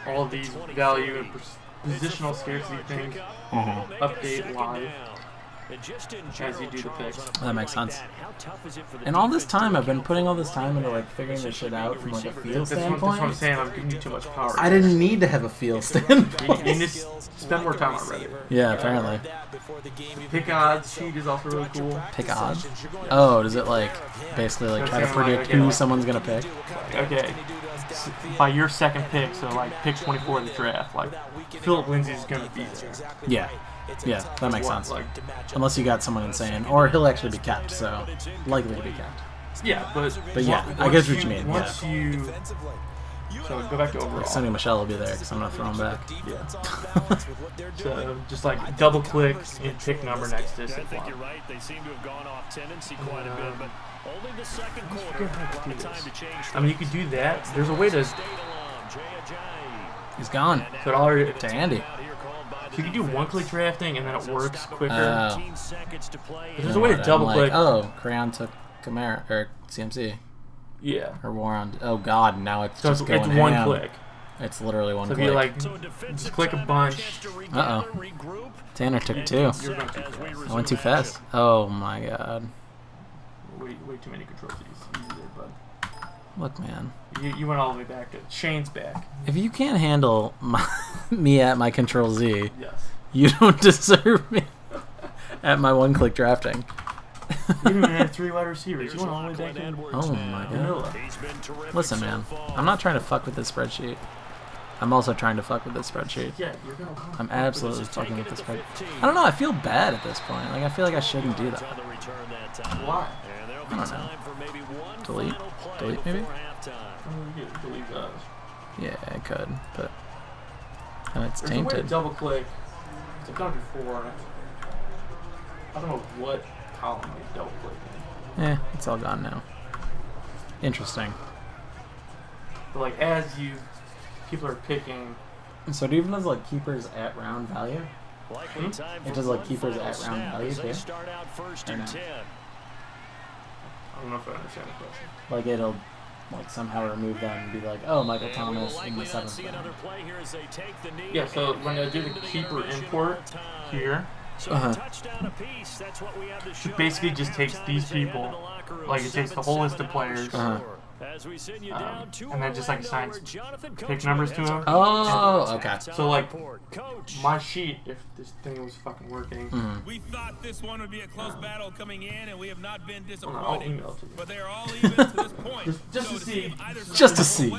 All of these value and positional scarcity things update live as you do the picks. That makes sense. And all this time, I've been putting all this time into like figuring this shit out from like a feel That's what I'm standpoint. saying. I'm giving you too much power. I didn't need to have a feel standpoint. You need to spend more time on Reddit. Yeah, apparently. Pick odds sheet is also really cool. Pick odds? Oh, does it like basically like try to predict who someone's gonna pick? Okay, by your second pick, so like pick 24 in the draft, like Philip Lindsay's gonna be there. Yeah. Yeah, that makes sense. Like, Unless you got someone insane, or he'll actually be kept, so likely to be kept. yeah, but yeah, I get what you mean. Once you so go back to overall. Like Sonny Michelle will be there because I'm gonna throw him back. Yeah. So just like double click and pick number next to I Saquon. think you're right. They seem to have gone off tendency quite a bit, but only the second quarter. A lot of time to change. I mean, you could do that. There's a way to. So He's gone it already. to Andy. You can do one-click drafting and then it works quicker. Oh. There's a way to double click. Oh, Crayon took Conair or CMC Yeah. or Warren. Oh God, now it's So just going it's one ham. click. It's literally one So if click. you like, just click a bunch. Uh-oh. Tanner took 2. You're going too fast. I went too fast. Oh my God. Way too many control keys. Easy there, bud. Look, man. You went all the way back to Shane's back. If you can't handle me at my Control Z, Yes. you don't deserve me at my one-click drafting. You didn't even have 3 wide receivers. You went all the way back to Oh my God. vanilla. Listen, man. I'm not trying to fuck with this spreadsheet. I'm also trying to fuck with this spreadsheet. Yeah, you're gonna. I'm absolutely fucking with this spreadsheet. I don't know. I feel bad at this point. Like I feel like I shouldn't do that. Why? I don't know. Delete? Delete maybe? Delete those. Yeah, I could, but it's There's a way to tainted. double click. I've done it before. I don't know what column you double click in. It's all gone now. Interesting. But like as people are picking. So do even does like keepers at round value? It does like keepers at round value too? Or no? I don't know if I understand the question. Like it'll like somehow remove them and be like, oh, Michael Thomas in the 7th round. Yeah, so when I do the keeper import here, So a touchdown apiece. That's what we have to show. It basically just takes these people, like it takes the whole list of players, As we send you down and then just like assigns pick numbers to them. Oh, okay. So like my sheet, if this thing was fucking working, we thought this one would be a close battle coming in, and we have not been I'll disappointed. email it to you. But they are all even to this point. Just to see, Just to see.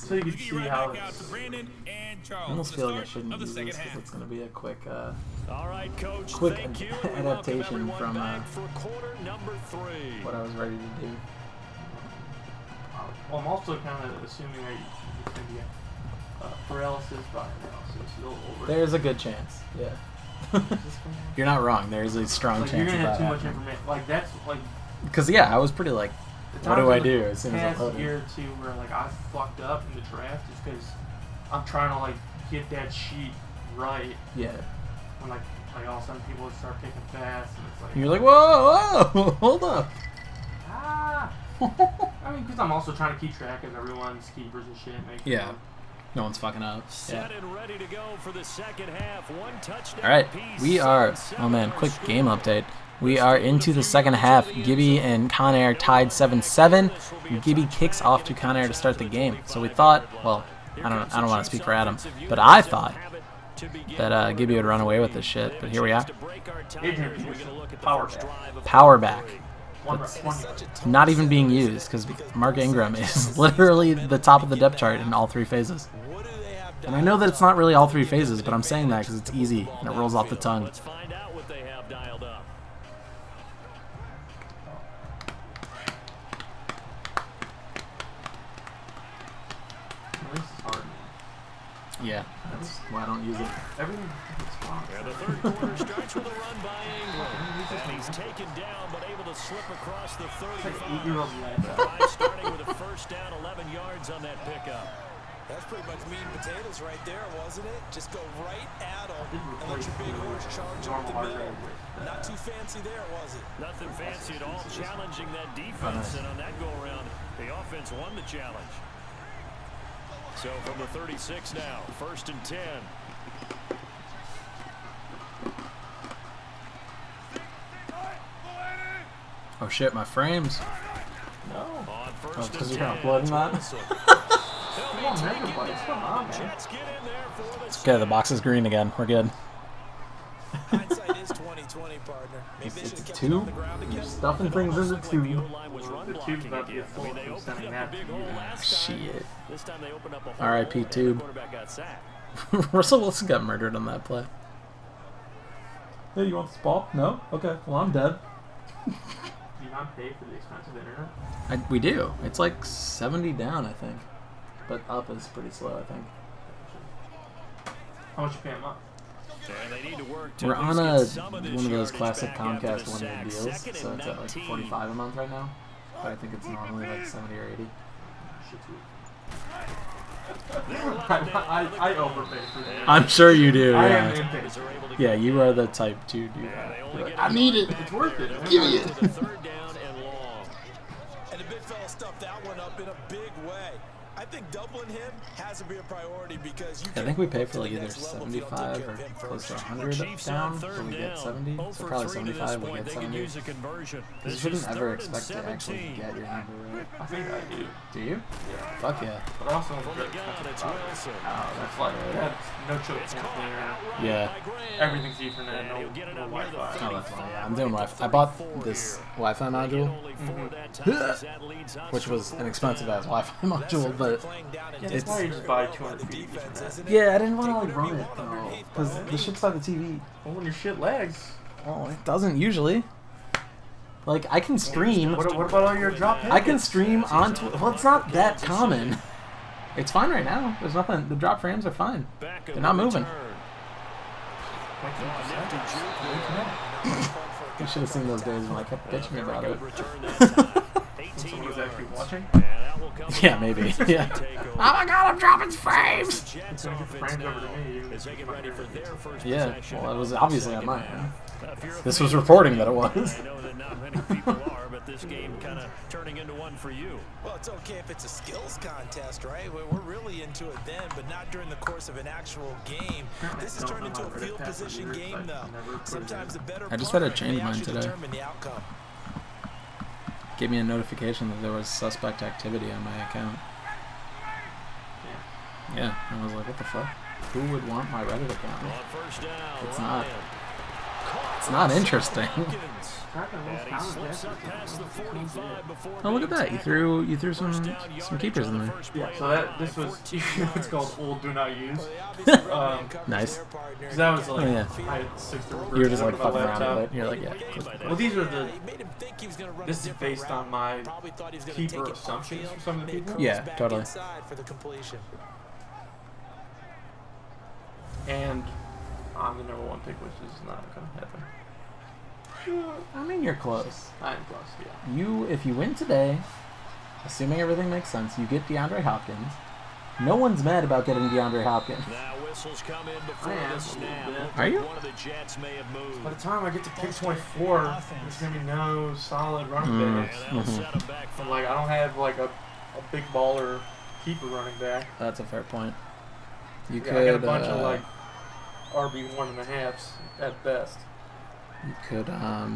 so you can see how back out to Brandon and Charles. I almost The feel like I start shouldn't of the use second this because half. it's going to be a quick, All right, Coach. quick Thank you. adaptation from for quarter number 3. what I was ready to do. Well, I'm also kind of assuming that it's going to be a paralysis by analysis. You'll over. There's a good chance, yeah. You're not wrong. There's a strong Like, you're chance gonna of have that too much happening. information. Like that's like. Because, yeah, I was pretty like, the what do times I in the do as soon as I past load it? year or two where like I fucked up in the draft just because I'm trying to like get that sheet right. Yeah. When like all of a sudden people would start picking fast and it's like. And you're like, whoa, whoa, hold up. Ah. I mean, because I'm also trying to keep track of everyone's keepers and shit. Yeah. No one's fucking up. Yeah. Set and ready to go for the second half. One touchdown. All right, apiece. we are. 7-7 Oh man, our quick score. game update. We are into the second half. Gibby and Conair tied 7-7. Gibby kicks off to Conair to start the game. So we thought, well, I don't want to speak for Adam, but I thought that Gibby would run away with this shit. But here we are. Power back. That's not even being used because Mark Ingram is literally the top of the depth chart in all 3 phases. And I know that it's not really all 3 phases, but I'm saying that because it's easy and it rolls off the tongue. Let's find out what they have dialed up. This is hard. Yeah, that's why I don't use it. Everything is fine. And the third quarter starts with a run by Ingram. And he's taken down, but able to slip across the 35. 8-year-old lad. Drive starting with a first down, 11 yards on that pickup. That's pretty much meat and potatoes right there, wasn't it? Just go right at them and let your big horse charge up the middle. Not too fancy there, was it? Nothing fancy at all, challenging that defense. And on that go-around, the offense won the challenge. So from the 36 now, 1st and 10. Oh shit, my frames. No. On Oh, first because and you're 10. uploading that? Come on, everybody. Come on, man. Jets get in there for the Okay, the box is green again. We're good. Hindsight is 20/20, partner. Maybe they should have It's kept 2. it on the ground again. You're stuffing things into 2. The tube's about to get full from sending that to you. Shit. This time they opened up a hole. R.I.P. and the Tube. quarterback got sacked. Russell Wilson got murdered on that play. Hey, you want this ball? No? Okay, well, I'm dead. Do you not pay for the expensive internet? We do. It's like 70 down, I think. But up is pretty slow, I think. How much you pay a month? And they need to work to We're at on least get some of this one of those yardage classic back after Comcast the one-year sack. deals, 2nd so and it's at like 19. $45 a month right now. But I think it's normally like 70 or 80. Shit's weird. I overpay for that. I'm sure you do, I am yeah. impatient. Yeah, you are the type to do Yeah, that. they only You're like, get I need it. It's worth it. Give me it. to the 3rd down and long. And the big fella stuffed that one up in a big way. I think doubling him has to be a priority because you I can think we pay go for to like the either next level if you don't take 75 care or of him close to first. 100 Chiefs down, on so 3rd we get down. 70. 0 So for probably 3 to this 75, we point. get They can 70. use a conversion. You This shouldn't is ever 3rd and expect to actually 17. get your number right. I think I do. Do you? Yeah. Fuck yeah. But also, From the gun, it's Wilson. that's like that's no choke It's point caught there. outright Yeah. by Graham. Everything's Ethernet, And no, he'll get it no up near the Wi-Fi. Oh, that's fine. Yeah, I'm doing Wi-Fi. I bought this Wi-Fi They get module, only 4 that time as that leads us which to was an 4th expensive down. ass Wi-Fi module, but That's why you just buy 200 feet of Ethernet. yeah, I didn't want to like run it though, because the shit's by the TV. Well, when your shit lags. Oh, it doesn't usually. Like I can stream. What about all your drop I can stream onto. Well, it's not that common. It's fine right now. There's nothing. The drop frames are fine. Back They're not moving. You should have seen those days when I kept bitching about it. Someone was actually watching. Yeah, maybe. Yeah. Oh my god, I'm dropping frames! It's gonna get the frames over to me. As they get ready for their first Yeah, possession well, it was of the obviously on second mine. half. If you're a This fan was of reporting that it football, was. I know that not many people are, but this game kind of turning into one for you. Well, it's okay if it's a skills contest, right? We're really into it then, but not during the course of an actual game. This has turned into a field position game, though. Sometimes the better I just had to player change may mine actually today. determine the outcome. Gave me a notification that there was suspect activity on my account. Yeah, I was like, what the fuck? Who would want my Reddit account? On first down, It's not. Ryan. It's not interesting. And he slips up past the 45 before Oh, look at that! You threw some keepers in there. Yeah, so this was it's called old do not use. Nice. Because that was like, Oh, yeah. I had 6 different You were just versions like on my fucking around laptop. with it. You're like, yeah. Cool. Well, these are the. This is based on my keeper assumptions for some of the people. Yeah, totally. And I'm the number 1 pick, which is not going to happen. I mean, you're close. I'm close, yeah. If you win today, assuming everything makes sense, you get DeAndre Hopkins. No one's mad about getting DeAndre Hopkins. Now whistles come in before I am the a snap. little bit. Are you? One of the Jets may have moved. By the time I get to pick 24, there's going to be no solid running backs. And that'll set him back And like, I don't have like a big baller keeper running back. That's a fair point. You Yeah, could. I got a bunch of like RB 1.5s at best. You could. I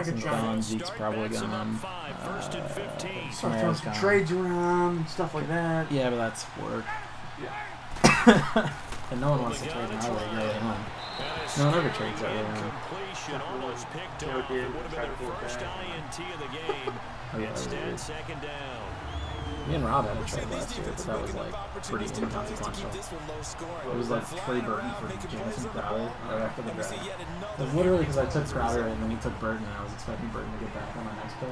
could Johnson's try. gone. Zeke's probably Startbacks about gone. 5, first and 15. Start throwing Kamara's some gone. trades around and stuff like that. Yeah, but that's work. Yeah. And no one wants to trade my way early on. No one ever trades that early on. Completion almost picked Yeah, we off. did. It would have been their first INT of the game. Oh, yeah, Instead, second down. Me and Rob had a trade last year, but that was like pretty inconsequential. It was like Trey Burton for Jameson Crowder right after the draft. It was literally because I took Crowder and then he took Burton, and I was expecting Burton to get back on my next pick.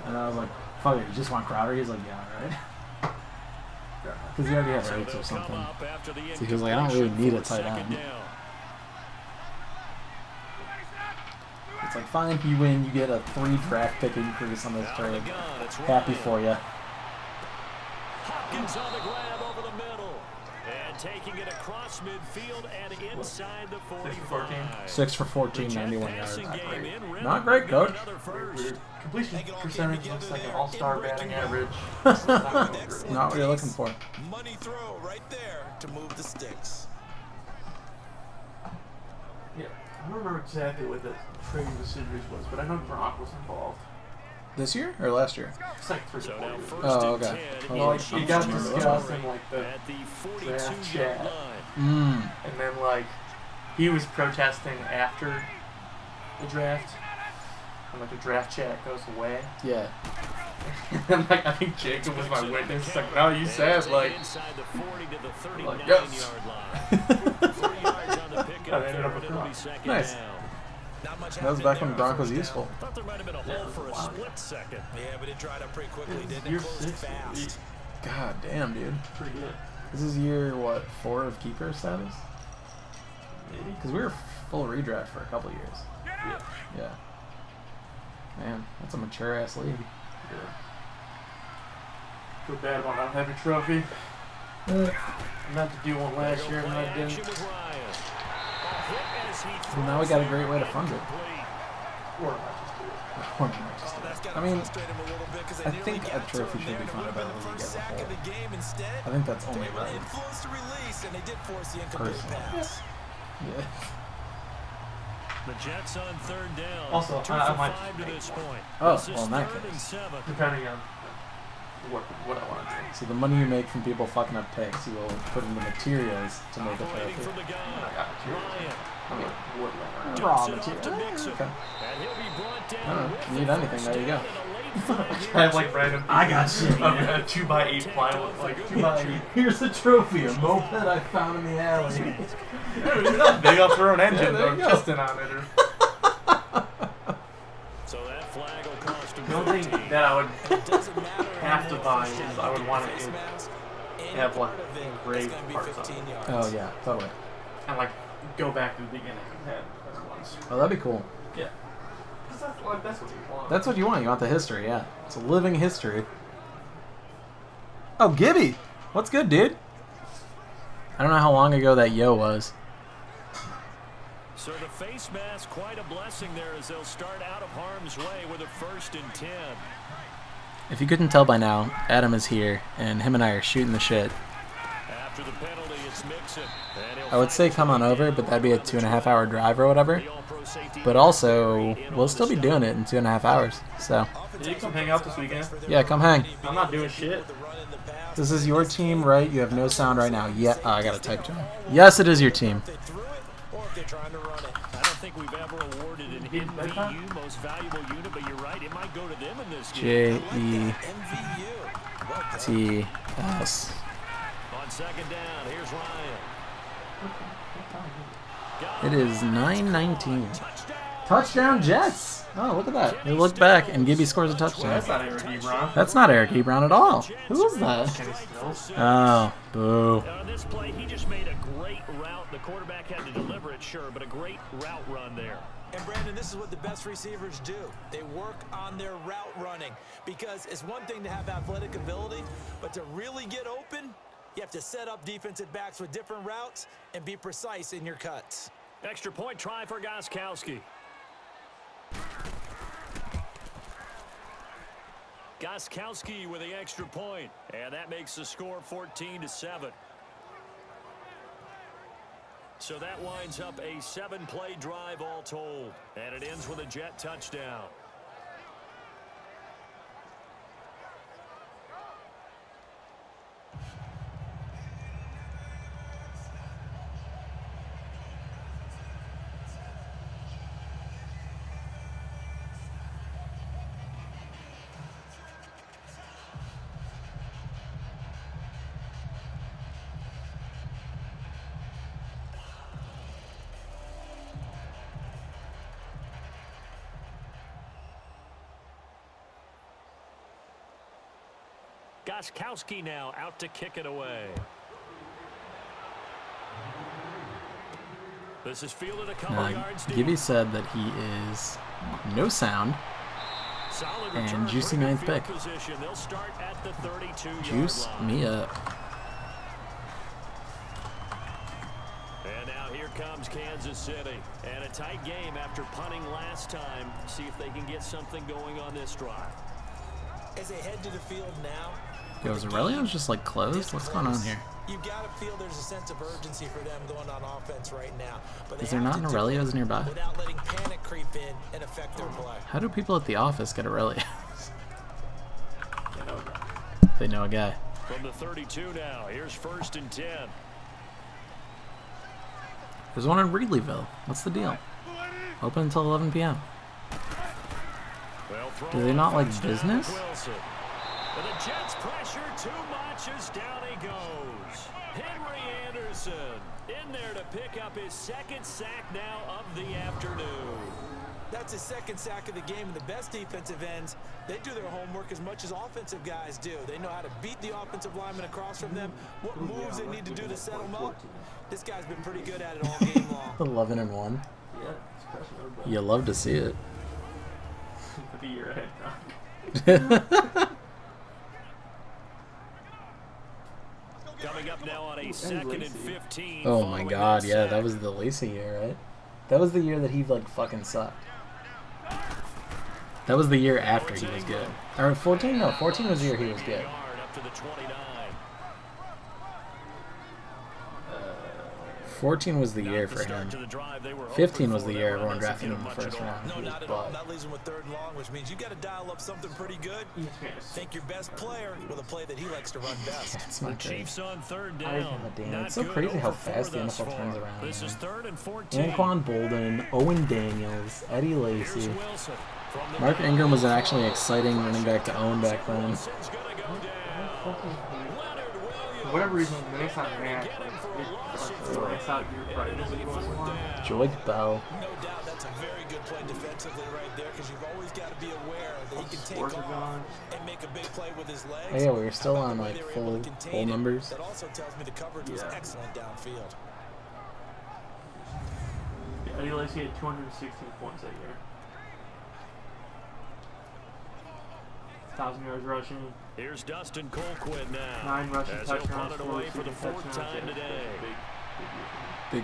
And I was like, fuck it, you just want Crowder? He's like, yeah, alright. Because he already had rates or something. So he was like, I don't really need a tight end. It's like, fine, you win, you get a 3 draft pick increase on this trade. Happy for you. Hopkins on the grab over the middle. And taking it across midfield and inside the 45. 6 for 14, 91 yards. Passing Not game great. in rhythm. Not great, coach. Another first. Weird. Completion percentage looks like an all-star batting average. Not what you're looking for. Money throw right there to move the sticks. Yeah, I don't remember exactly what the trade of the series was, but I know Gronk was involved. This year or last year? It's like 3 So or 4 now years. first Oh, and okay. 10 Well, Well, like, like, it got discussed in like the at the draft 42-yard chat. line. And then like he was protesting after the draft. And like the draft chat goes away. Yeah. And like I think Jacob was my witness. It's like, no, you said like Inside the 40 to the like, 39-yard yes. line. 3 yards on the pickup. I ended up with It'll be Gronk. second Nice. down. Not much That was back when Gronk was useful. Thought there might have been a hole for a split second. Yeah, but it dried up pretty quickly, didn't Year it? Closed 6 fast. God damn, dude. pretty good. This is year, what, 4 of keeper status? Maybe. Because we were full redraft for a couple years. Yeah. Yeah. Man, that's a mature-ass league. Yeah. Feel bad about not having a trophy. I meant to do one last year and I didn't. Well, now we got a great way to fund it. Or I just do it. Or we might just do it. I mean, I think a trophy should be funded by the league as a whole. I think that's only right. Personally. Yeah. The Jets on third down. Also, 2 I for might 5 to this point. Oh, This is well, in that 3rd and case. 7. Depending on what I want to do. So the money you make from people fucking up picks, you will put into materials to make a Waiting trophy. from the I gun. got materials. Ryan I mean, wood Raw dumps it off to material. Mixon. Okay. And he'll be brought I down don't know. with You need the anything, first there you go. down and a late five I have like yards. random. I got shit, A 2x8 plywood, like 2x8. Here's a trophy, a moped I found in the alley. You're not big. I'll throw an engine there or you a go. piston on it. Or So that flag will cost him the only 15. thing that I would have to buy is I would want it to have like engraved parts on it. Oh yeah, totally. And like go back to the beginning and have those ones. Oh, that'd be cool. Yeah. 'Cause that's what you want. That's what you want. You want the history, yeah. It's a living history. Oh, Gibby! What's good, dude? I don't know how long ago that yo was. So the face mask, quite a blessing there as they'll start out of harm's way with a 1st and 10. If you couldn't tell by now, Adam is here, and him and I are shooting the shit. After the penalty, it's Mixon. I would say come on over, but that'd be a 2.5-hour drive or whatever. But also, we'll still be doing it in 2.5 hours. So, Did you come hang out this weekend? yeah, come hang. I'm not doing shit. This is your team, right? You have no sound right now. Yeah, I gotta type to him. Yes, it is your team. I don't think we've ever awarded an MVU, most valuable unit, but you're right, it might go to them in this game. JETS. On 2nd down, here's Ryan. It is 9:19. Touchdown Jets. Oh, look at that. They look back, and Gibby scores a touchdown. That's not Eric Ebron. That's not Eric Ebron at all. Who is that? Oh, boo. On this play, he just made a great route. The quarterback had to deliver it, sure, but a great route run there. And Brandon, this is what the best receivers do. They work on their route running because it's one thing to have athletic ability, but to really get open, you have to set up defensive backs with different routes and be precise in your cuts. Extra point try for Gostkowski. Gostkowski with the extra point, and that makes the score 14-7. So that winds up a 7-play drive all told, and it ends with a Jet touchdown. Gostkowski now out to kick it away. This is fielded a couple yards deep. Gibby said that he is no sound and juicy 9th pick. They'll start at the 32-yard Juice line. me up. And now here comes Kansas City. And a tight game after punting last time. See if they can get something going on this drive. As they head to the field now, Yo, is Aurelio's just like closed? What's going on here? you got to feel there's a sense of urgency for them going on offense right now. But Is there not an Aurelio's nearby? without letting panic creep in and affect their play. How do people at the office get Aurelio's? They know a guy. From the 32 now, here's 1st and 10. There's one in Wrigleyville. What's the deal? Open until 11 p.m. Do they not like business? But the Jets pressure too much as down he goes. Henry Anderson in there to pick up his 2nd sack now of the afternoon. That's his 2nd sack of the game, and the best defensive ends, they do their homework as much as offensive guys do. They know how to beat the offensive lineman across from them, what moves they need to do to set them up. This guy's been pretty good at it all game long. 11-1. You love to see it. For the year ahead. Coming up now on a 2nd and 15. Oh my god, yeah, that was the Lacey year, right? That was the year that he like fucking sucked. That was the year after he was good. Or 14? No, 14 was the year he was good. Up to the 29. 14 was the year for him. 15 was the year everyone drafted him in the first round. No, not at all. That leaves him with 3rd and long, which means you got to dial up something pretty good. Think your best player with a play that he likes to run best. It's not great. Chiefs on 3rd down. Damn, it's so crazy how fast the NFL turns around. This is 3rd and 14. Anquan Bolden, Owen Daniels, Eddie Lacy. Mark Ingram was an actually exciting running back to own back then. For whatever reason, the next time Matt, I thought you were probably Joy Bell. No doubt that's a very good play defensively right there because you've always got to be aware that he can take off and make a big play with his legs. Oh yeah, we were still on like full numbers. That also tells me the coverage was excellent downfield. Yeah, Eddie Lacy had 216 points that year. 1,000 yards rushing. Here's Dustin Colquitt now. 9 rushing as touchdowns. He'll punt it away for the 4th time today.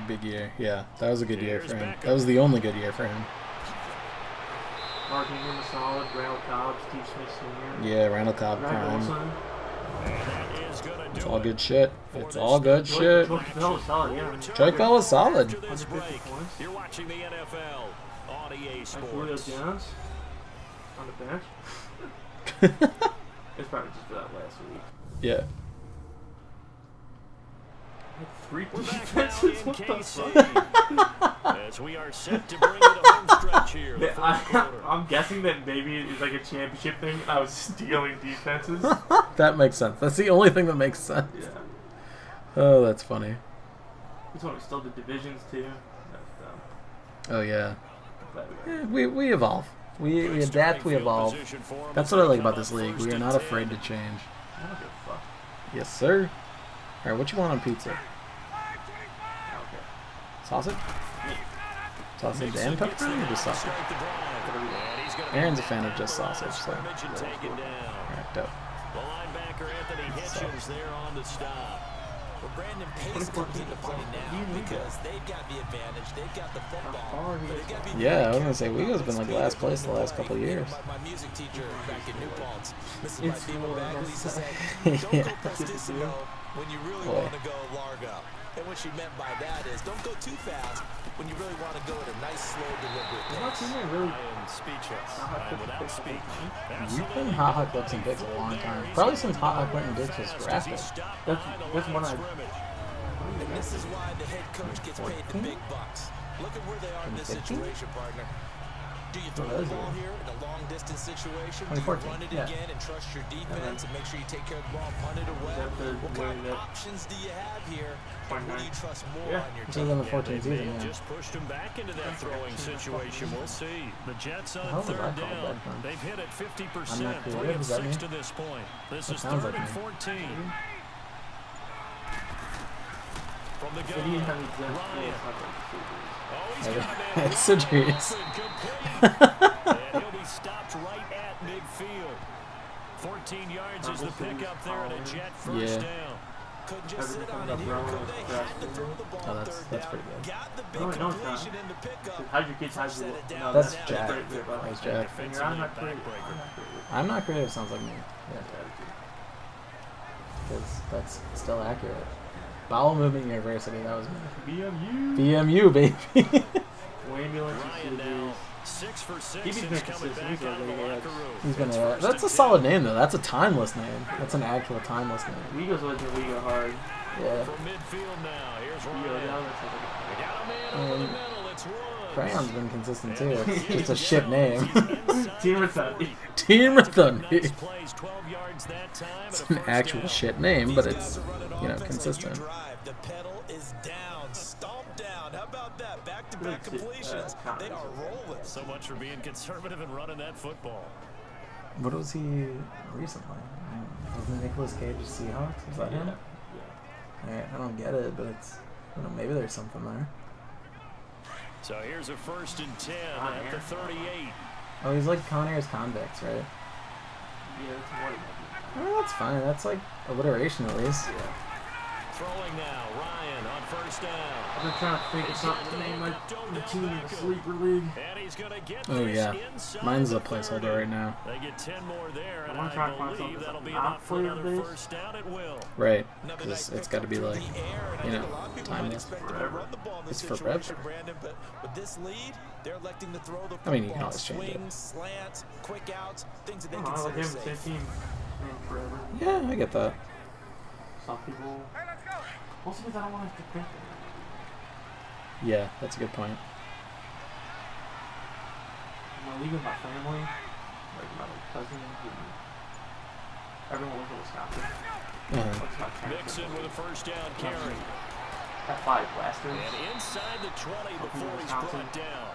Big year. Yeah, that was a good year for him. That was the only good year for him. Mark Ingram was solid. Randall Cobb, Steve Smith Sr. Yeah, Randall Cobb Greg prime. Olson. It's all good shit. It's all good shit. George Bell was solid, yeah. Joke Bell was solid. 150 points. You're watching the NFL on EA Julio Sports. Jones on the bench. It's probably just for that last week. Yeah. Three We're back now defenses. in What the fuck? KC as we are set to bring you the home stretch here. The first quarter. I'm guessing that maybe it's like a championship thing. I was stealing defenses. That makes sense. That's the only thing that makes sense. Yeah. Oh, that's funny. This one we still did divisions too. That's dumb. Oh yeah. Glad we got We evolve. We adapt. We evolve. That's what I like about this league. We are not afraid to change. I don't give a fuck. Yes, sir. All right, what you want on pizza? Okay. Sausage? Sausage and pepperoni or just sausage? Aaron's a fan of just sausage, so. All right, dope. The linebacker Anthony Hitchens there on the stop. Well, Brandon Pace comes into play now because they've got the advantage. They've got the football. But they've got to be Yeah, I was gonna say Wigo's been like last place the last couple of years. My music teacher back in New Paltz, Mrs. Bima Bagley used to say, don't go prestissimo when you really want to go largo. And what she meant by that is don't go too fast when you really want to go at a nice, slow, deliberate pace. Really? I am speechless. I am without speech. We've been Hot Hot Clinton Dix a long time. Probably since Hot Hot Clinton Dix was drafted. That's one I. And this is why the head coach gets paid the big bucks. Look at where they are in this situation, partner. Do you throw the ball here in a long-distance situation? Do you run it again and trust your defense and make sure you take care of the ball, punt it away? What kind of options do you have here? And what do you trust more on your This is in team? the 14th season, yeah. Just pushed him back into that throwing situation. We'll see. The Jets on How was I third called down. back then? They've hit it 50%. I'm not 3 creative, of is that 6 me? to this point. This That is sounds 3rd like and me. 14. From the But he gun, didn't have the Ryan. Oh, he's Okay. got that. It's so serious. And he'll be stopped right at midfield. 14 yards is the pickup there and a Jet first down. Couldn't just sit on it here, could they? Had to throw the ball Oh, that's third pretty down. good. Got the big No, it's not. completion in the pickup. How'd your kids have Set it you? down. That's Now Jack. they're good. That's Jack. And I'm not creative. I'm not creative sounds like me. Yeah. Because that's still accurate. Bowel Movement University, that was me. BMU. BMU, baby. Ambulance. Ryan now 6 for 6 Gibby's since been coming consistent. back He's out of the really locker room. He's been a, that's a solid name, though. That's a timeless name. That's an actual timeless name. We goes legend. We go hard. Yeah. From midfield now, here's We go Ryan. down. That's like We got a man over the middle. It's Woods. Crayon's been consistent, too. It's just a shit name. Team Marathon. Team Marathon. Nice plays, 12 yards that time. It's and a an first actual down. shit name, but it's, you know, Offense like consistent. you drive. The pedal is down, stomped down. How about that? Back-to-back completions. They are rolling. So much for being conservative and running that football. What was he recently? Wasn't Nicolas Cage a Seahawks? Was that him? Alright, I don't get it, but it's, I don't know, maybe there's something there. So here's a 1st and 10 at the 38. Oh, he's like Conair's convicts, right? Yeah, that's one. Oh, that's fine. That's like alliteration at least. Throwing now, Ryan on 1st down. I've been trying to think of something to name my team in the sleeper league. And he's going to get Oh this yeah, inside mine's the a placeholder 30. right now. They get 10 more there, and I'm trying to find I believe something that'll be that's not enough for another player-based. 1st down at will. Right, Another because nice it's got to be pickup like, through the air, and I you think know, a lot of people might timeless. expect them to run the ball in this It's forever. situation, Brandon, but with this lead, they're electing to throw the I mean, you can football. always change it. Swings, slants, quick outs, things that they I don't know, consider him, same safe. team. Forever. Yeah, I get that. Some people. Also, because I don't want to think that. Yeah, that's a good point. I'm leaving my family, like my cousin, everyone lives in Wisconsin. What's my parents? Mixon with a 1st down carry. Got 5 blasters. And inside the 20 before he's brought down.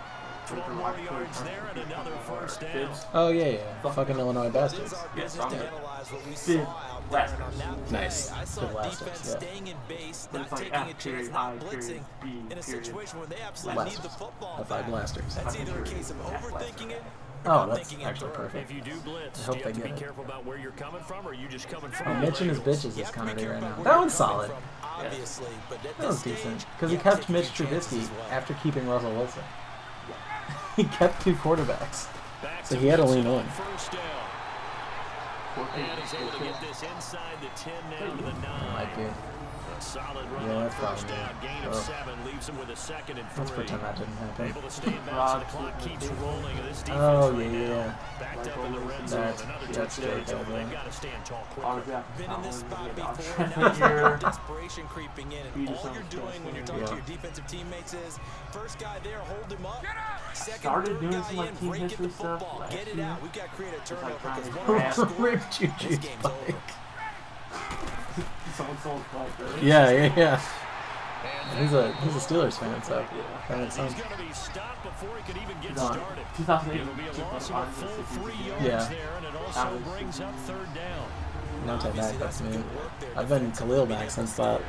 12 more yards there and another 1st down. Oh yeah, yeah. Fucking Illinois bastards. Yes, To I'm good. analyze what we Sid saw out there, and on that play, Nice. I saw Good a blasters, defense yeah. staying in base, But not it's like taking a F chance, period, not I blitzing period, B in a period. situation where they absolutely need the Blasters. football F5 back. blasters. That's either a case of overthinking it Oh, that's actually perfect. If you do blitz, I hope do you they have to get be it. careful about where you're coming from, or are you just coming from? Oh, Mitch and his bitches is kind of right now. That one's solid. Obviously, but That was decent. Because he kept Mitch Trubisky after keeping Russell Wilson. He kept 2 quarterbacks. So he had to lean in. First down. And he's able to get this inside the 10 now to the 9. Might be. A solid run Yeah, on that's first probably down. Gain of 7 leaves him with a 2nd and 3. Let's pretend that didn't happen. Able to stay in bounds, so the clock keeps rolling. And this defense Oh, right yeah. now, backed up in the red zone. Another touchdown. So they've got to stand tall quickly. Been in this spot before, now there's desperation creeping in, and all you're doing when you're talking to your defensive teammates is, first guy there, hold him up. Second, Started doing guy some like in, team break it history the stuff football, last get it year. out. We've got to create a turnover trying because to one grab- more score, Rip this Juju's game's bike. over. Someone sold like that. Yeah. He's a Steelers fan, so that makes sense. He's going to be stopped before he could even get Done. started. 2008. It'll be a loss of a full 3 yards Yeah. there, and it also brings up 3rd down. Monte back, that's me. I've been Khalil back since that.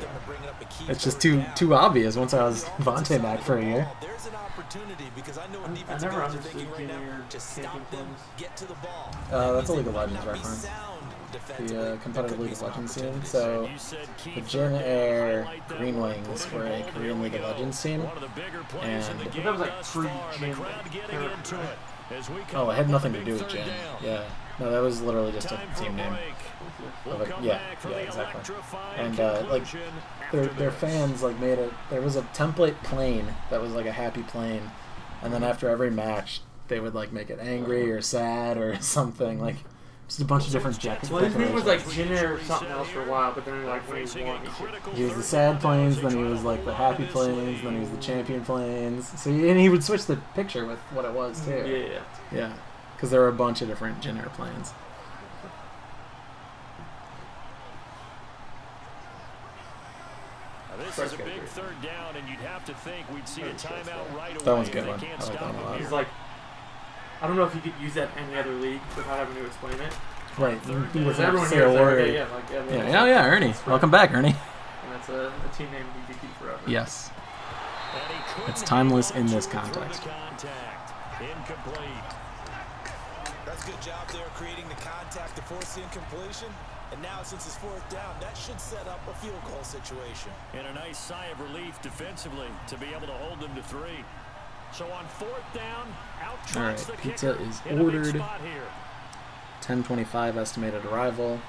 It's just too obvious once I was Vontae back for a year. There's an opportunity because I know what I defensive never guys are understood thinking right now. Junior Just taking stop them, things. get to the ball. That's a League of Might Legends not be reference. sound The defensively. competitive There League could of be Legends some team. opportunities. So You said key the third Jin down, Air highlight that Green one. Wings Put were it a in hold. Korean Here League we of go. Legends team. One of the bigger plays in the And- game That was like thus far, and the pre-Jin crowd getting Air. into it. As we come Oh, it had up on nothing a to big do with 3rd Jin. down. Yeah. No, that was literally just a Time for team name. break. We'll Of a- come yeah, back for yeah, the exactly. electrifying And like conclusion their after their this. fans like made it. There was a template plane that was like a happy plane, and then after every match they would like make it angry or sad or something, like just a bunch of different jackets. Well, his name was like Junior or something else for a while, but then like when he Facing a won, critical He was the third sad down planes, as they then he try was to like hold the on to happy this planes, then he was lead. the champion planes. So and he would switch the picture with what it was too. yeah. Yeah, because there were a bunch of different Jin Air planes. Now, this is a big 3rd down, and you'd have to think we'd see a timeout right away. That one's a if good they one. can't I like stop that one a him lot. here. He's like, I don't know if you could use that in any other league without having to explain it. Right, he Because was everyone say here a is like, word. okay, yeah, like everyone Yeah, yeah, Ernie. Welcome back, Ernie. And that's a team name you could keep forever. Yes. And he couldn't It's timeless hang in on this to it through context. the contact. Incomplete. That's a good job there creating the contact to force the incompletion. And now since it's 4th down, that should set up a field goal situation. And a nice sigh of relief defensively to be able to hold them to 3. So on 4th down, out trots the Alright, pizza kicker is in a big ordered. spot here. 10:25 estimated arrival,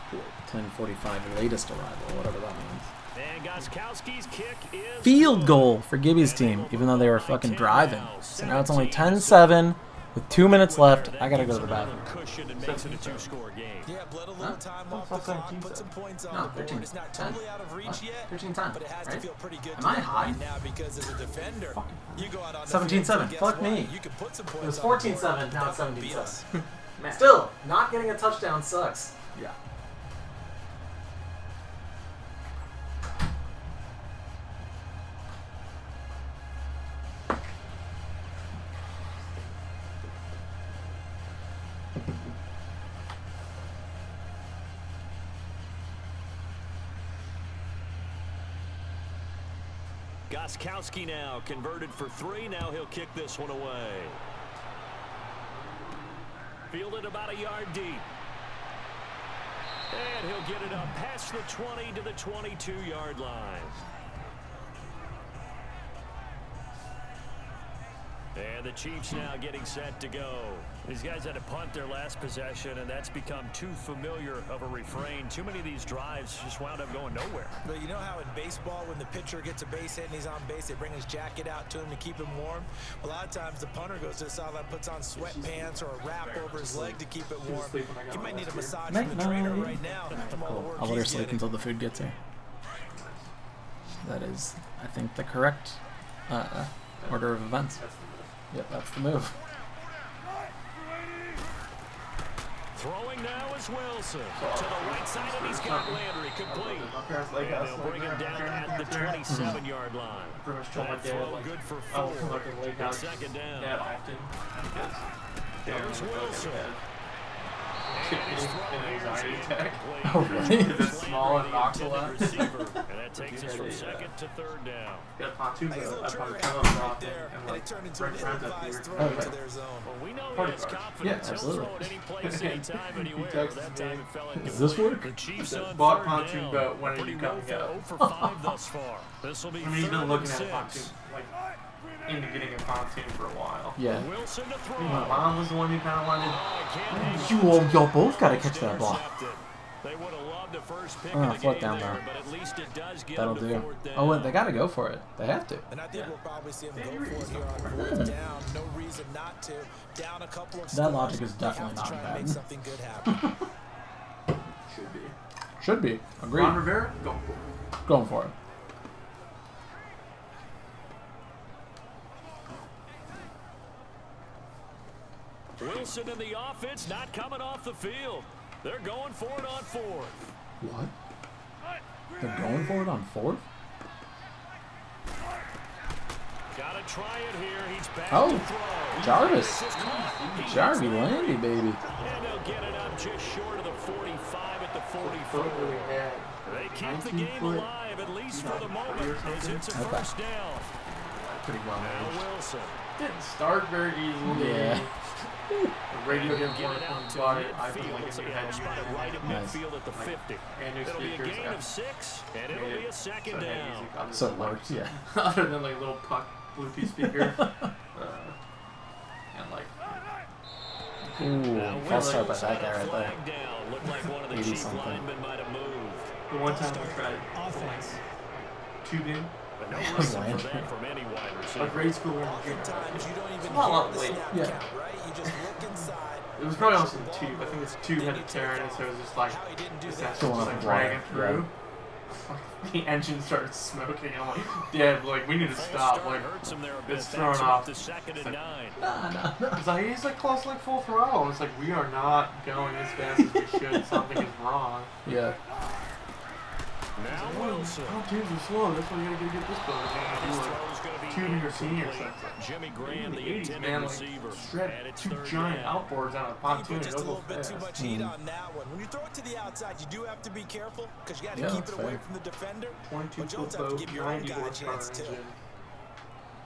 10:45 latest arrival, whatever that means. And Gostkowski's kick is Field good. goal for Gibby's team, even though they were fucking driving. So now it's only 10-7 with 2 minutes left. I gotta go to the bathroom. Cushion and makes it a 2-score game. Yeah, bled a little time off the clock, put some points on the board. 13, It's not 10. totally out of reach yet, 13-10, but it has to right? feel pretty good Am to I them high? right now because as a defender, you go out on the 17-7. field, and guess Fuck what? me. You can put some It points was on the board. 14-7, now it's That would beat us. 17-7. Still, not getting a touchdown sucks. Yeah. Gostkowski now converted for 3. Now he'll kick this one away. Fielded about a yard deep. And he'll get it up past the 20 to the 22-yard line. And the Chiefs now getting set to go. These guys had to punt their last possession, and that's become too familiar of a refrain. Too many of these drives just wound up going nowhere. But you know how in baseball, when the pitcher gets a base hit and he's on base, they bring his jacket out to him to keep him warm? A lot of times the punter goes to the sideline, puts on sweatpants or a wrap over his leg to keep it warm. He might need a massage from the trainer right now from all the work I'll let her he's sleep getting. until the food gets here. That is, I think, the correct order of events. Yep, that's the move. Throwing now is Wilson to the right side, and he's got Landry complete. And they'll bring him down at the 27-yard line. Pretty much told my That dad, throw like, good for I don't 4. come up to the lake house Second down. that often because There's Wilson. an anxiety attack. Oh, really? Because it's small and knocks a lot. And that takes us from second to third down. Got a pontoon boat. I probably come up off and like right around up here. Well, we know he has confidence. Yeah, absolutely. He'll throw it any place, anytime, anywhere. That time it fell into Does this work? the Chiefs on Bought third pontoon down. boat. When are Pretty you well coming for out? 0 for 5 thus far. This will be I mean, he's been 3rd looking and at a pontoon, 6. like, into getting a pontoon for a while. Yeah. Wilson to throw. My mom was the one who kind of wanted. Y'all both got to catch that ball. They would have loved the first pick Oh, of the foot game down there, there. but at least it does get That'll them to do. fourth down. Oh, wait, they got to go for it. They have to. And I think we'll probably see him go for it here on fourth down. No reason not to. Down a couple of That scores, logic is you definitely have to not try and bad. make something good happen. Should be. Should be. Agreed. Ron Rivera, go. Going for it. Wilson in the offense not coming off the field. They're going for it on fourth. What? They're going for it on fourth? Gotta try it here. He's back Oh, to throw. Jarvis. This is caught. Jarvie Landy, baby. And they'll get it up just short of the 45 at the 44. Yeah. They keep the 19 game foot. alive, at least for the moment, as it's a Okay. first down. Pretty well Now managed. Wilson. Didn't start very easily. Yeah. The radio didn't Get work it when out we to bought it. I feel midfield. like Looks if like we they had have spotted right at Nice. midfield at the 50. and new It'll be a speakers, gain of 6, and it'll be a second so down. other So than, it like, worked, yeah. other than like little puck Bluetooth speaker. And like Ooh, false start by that guy right there. Flag down. Looked like one of the 80 Chief something. linemen might have moved. the one time we tried Offense. tubing, But no was reason for Landry. that from any wide receiver. like grade school. Oftentimes you don't even Not a lot hear the late. snap Yeah. count, right? You just look inside. It was probably also the tube. I think this tube had a tear in it, so it was just like How he didn't do this that. ass just Going like up dragging water, through. The engine started smoking. I'm like, Dad, like we need to False stop. start Like hurts him there a bit. it's Backs thrown him off. up to second It's and like- 9. It's like he's like close to like full throttle. It's like we are not going as fast as we should. Something is wrong. Yeah. Now Wilson. Oh, tubes are slow. That's why you gotta get this boat. You gotta His do throw's going to be like tubing or senior incomplete. stuff. Jimmy Graham, In the the 80s, intended man, like receiver. And shred it's two third giant down. outboards on a He pontoon. put just a It'll go little bit too fast. much heat on that one. When you throw it to the outside, you do have to be careful because you got to Yeah, keep it that's away fair. from the defender. 22 But you foot also have to boat, give your own 90 guy a horsepower chance too. engine.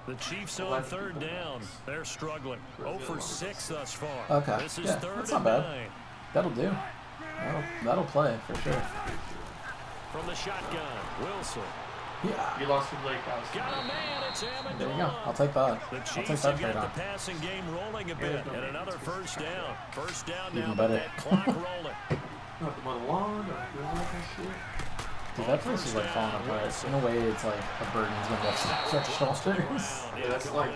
The Chiefs on 11 third people. down. They're struggling. 0 for 6 thus far. Okay. This is Yeah, third that's and not bad. 9. That'll do. That'll play for sure. From the shotgun, Wilson. Yeah. You lost to Lake House. Got a man, it's Amendola. There you go. I'll take that. The I'll take Chiefs that have trade got on. the passing game rolling a bit, and another first down. First down now, Even but better. that clock rolling. Not the mother lawn, not the that shit. Dude, that place is like falling apart. In a way, it's like a burden's gonna go off their shoulders. Yeah, that's like,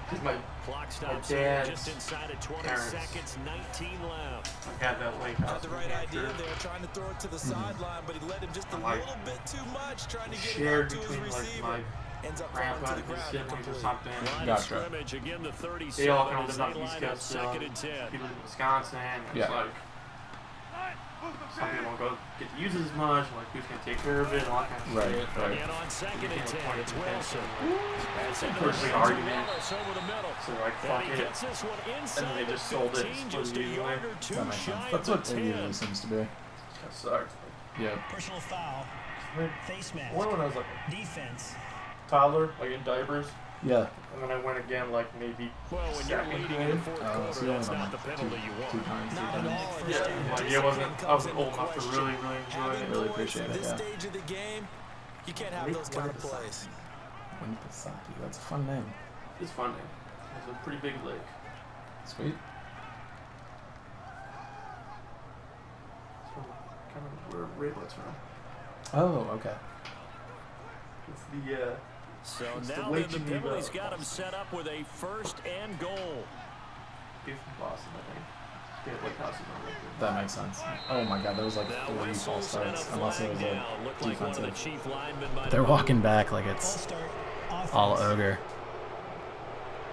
cause my Clock stops dad's just inside of 20 parents. seconds, 19 left. I had that Lake House. Had the right idea there, trying to throw it to the sideline, but he let him just a Like, little bit too much, trying to get it Shared out to his between like receiver. my Ends up falling grandpa to the and his ground siblings or incomplete. something. Line of Gotcha. scrimmage, again the 37 They all kind as of they live on the East line up Coast still. second and 10. People in Wisconsin. And Yeah. It's like some people don't go get to use it as much. Like who's gonna take care of it and all that kind of Right, shit. right. Again on second and 10, it's Wilson. That's into the First hands of argument. Wallace over the middle. So like And fuck he it. gets this one inside they the just sold it 15, just a easily. yard or two That makes sense. shy That's of what the it 10. usually seems to be. That sucks. Yeah. Personal foul. Face mask. One when I was like Defense. a toddler, like in diapers, Yeah. and then I went again like maybe Well, when you're second leading in the grade. fourth So quarter, you only that's went not the like penalty you two want. times. Not three at times. all. Yeah, like I wasn't old enough to really enjoy Having it. Really noise appreciate at it, this yeah. stage of the game, you can't have Nick those kind of Winnipesaukee. plays. Winnipesaukee. That's a fun name. It's fun. Man. It's a pretty big lake. Sweet. It's from kind of where Rablett's from. Oh, okay. It's the So It's the now Lake the Geneva penalty's got him of set up with a first and goal. beef from Boston, I think. Yeah, Lake House is on Lake. That makes sense. Oh my god, there was like Now 3 false whistles and a starts. Unless it flag was down. Looked like like one of the defensive. chief linemen might They're have walking moved. back like False it's start. Offense. all ogre.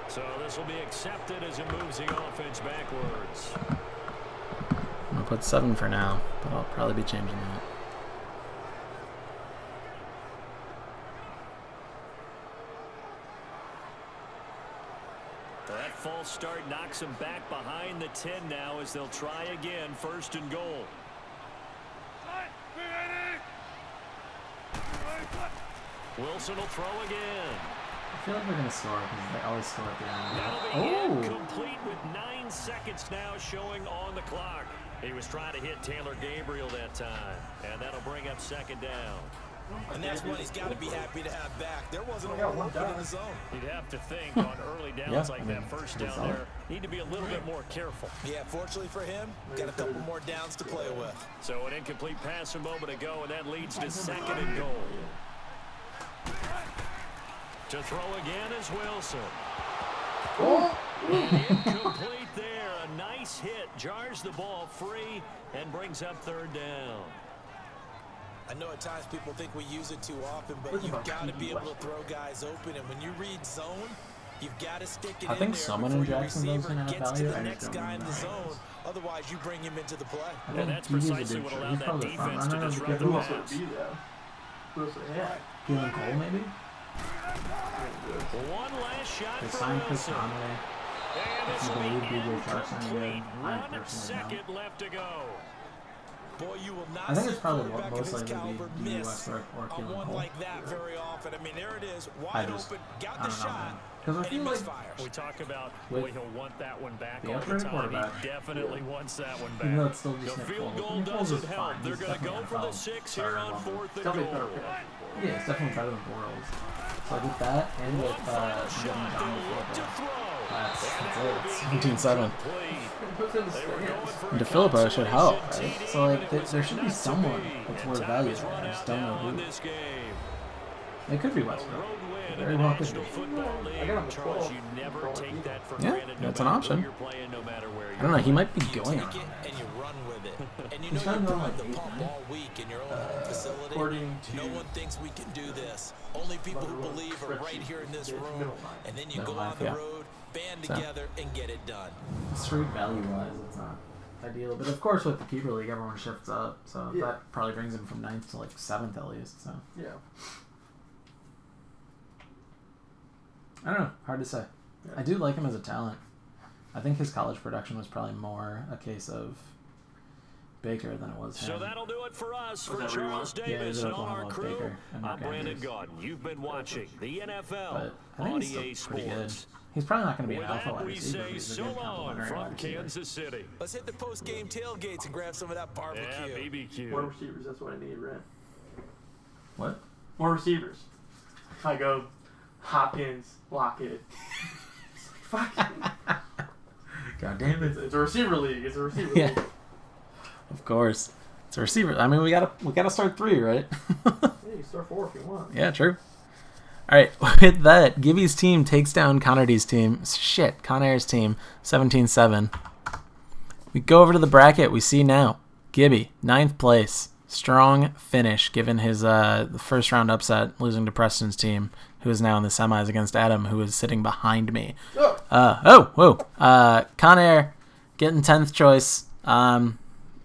So this will be accepted as it moves the offense backwards. I'm gonna put 7 for now, but I'll probably be changing that. That false start knocks them back behind the 10 now as they'll try again, 1st and goal. Wilson will throw again. I feel like they're going to score because they always score at the That'll be end. incomplete with 9 seconds now showing on the clock. He was trying to hit Taylor Gabriel that time, and that'll bring up 2nd down. And that's what he's got to be happy to have back. There wasn't a lot in the zone. You'd have to think on early downs like that 1st down there, need to be a little bit more careful. Yeah, fortunately for him, got a couple more downs to play with. So an incomplete pass a moment ago, and that leads to 2nd and goal. To throw again is Wilson. Incomplete there. A nice hit. Jars the ball free and brings up 3rd down. I know at times people think we use it too often, but you've got to be able to throw guys open. And when you read zone, you've got to stick it in there. I think someone in Jacksonville's going to have gets to value. the I next just guy don't in the remember. zone. Otherwise, you bring him into the play. And that's precisely what allowed that defense to disrupt the pass. Keelan Cole, maybe? One last shot They for signed Chris Wilson. Conway. And this If you will believe be DJ Shark's not good, incomplete. I 1 personally second don't. left to go. Boy, you will not I think see it's a probably quarterback most of his likely to caliber be miss Westbrook or on Keelan one Cole. like that very often. I mean, there it is, I wide just, open, got I the don't know, man. shot, Because I and he feel like misfires. We talk about, With boy, he'll want that one back the all the upgrade time. quarterback, He definitely wants that one even though back. it's still just The Nick field Foles. goal Nick Foles doesn't is help. fine. They're He's going to go definitely for the NFL 6 here on starter 4th and Definitely goal. better. Yeah, it's definitely better than Bortles. So I did that and with One final getting shot. John They'll look to DeFilippo. throw. That's And it. it's 17-7. They were going for a DeFilippo should help, consolation right? TD, So like, but it was there should be not to someone be. that's And worth time value. is run I just out don't know now in who. this game. It could be A Westbrook. road win in Very the well could National be. Football League. I got him at Charles, 12. you never take that for Yeah, granted. No that's an matter option. who you're playing, no matter where I don't know. He might be You going take on. it and you run with it. And you He's know trying you to go run like the 8, pump 9. all week in your own home facility. According to No one thinks we can do this. Only people who believe are right here in this room. And then you Middle go on life, the yeah. road, band So. together, and get it done. Straight value wise, it's not ideal. But of course, with the keeper league, everyone shifts up. So Yeah. that probably brings him from 9th to like 7th at least. So yeah. I don't know. Hard to say. Yeah. I do like him as a talent. I think his college production was probably more a case of Baker than it was him. So that'll do it for us. For that Charles Yeah, Davis he's and at all our Oklahoma with crew, Baker and I'm Mark Brandon Andrews. Gaudin. You've been watching the NFL But I on think EA he's still pretty good. Sports. He's probably not going to be With an alpha that, wide we receiver. but say He's a so good long complementary from wide receiver. Kansas City. Let's hit the post-game tailgates and grab some of that barbecue. Yeah, BBQ. More receivers, that's what I need, Rand. What? More receivers. I go Hopkins, Lockett. Fuck. God damn it. It's a receiver league. It's a receiver Yeah. league. Of course. It's a receiver. I mean, we gotta start 3, right? Yeah, you can start 4 if you want. Yeah, true. All right, with that, Gibby's team takes down Conair's team. Conair's team, 17-7. We go over to the bracket. We see now Gibby, 9th place. Strong finish, given his the first round upset, losing to Preston's team, who is now in the semis against Adam, who is sitting behind me. Conair getting 10th choice.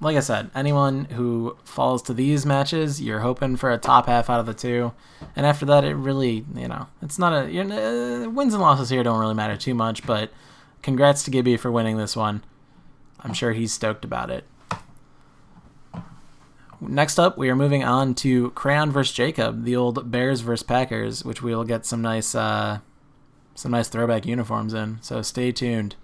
Like I said, anyone who falls to these matches, you're hoping for a top half out of the 2. And after that, it really, it's not wins and losses here don't really matter too much, but congrats to Gibby for winning this one. I'm sure he's stoked about it. Next up, we are moving on to Crayon vs. Jacob, the old Bears vs. Packers, which we will get some nice throwback uniforms in, so stay tuned.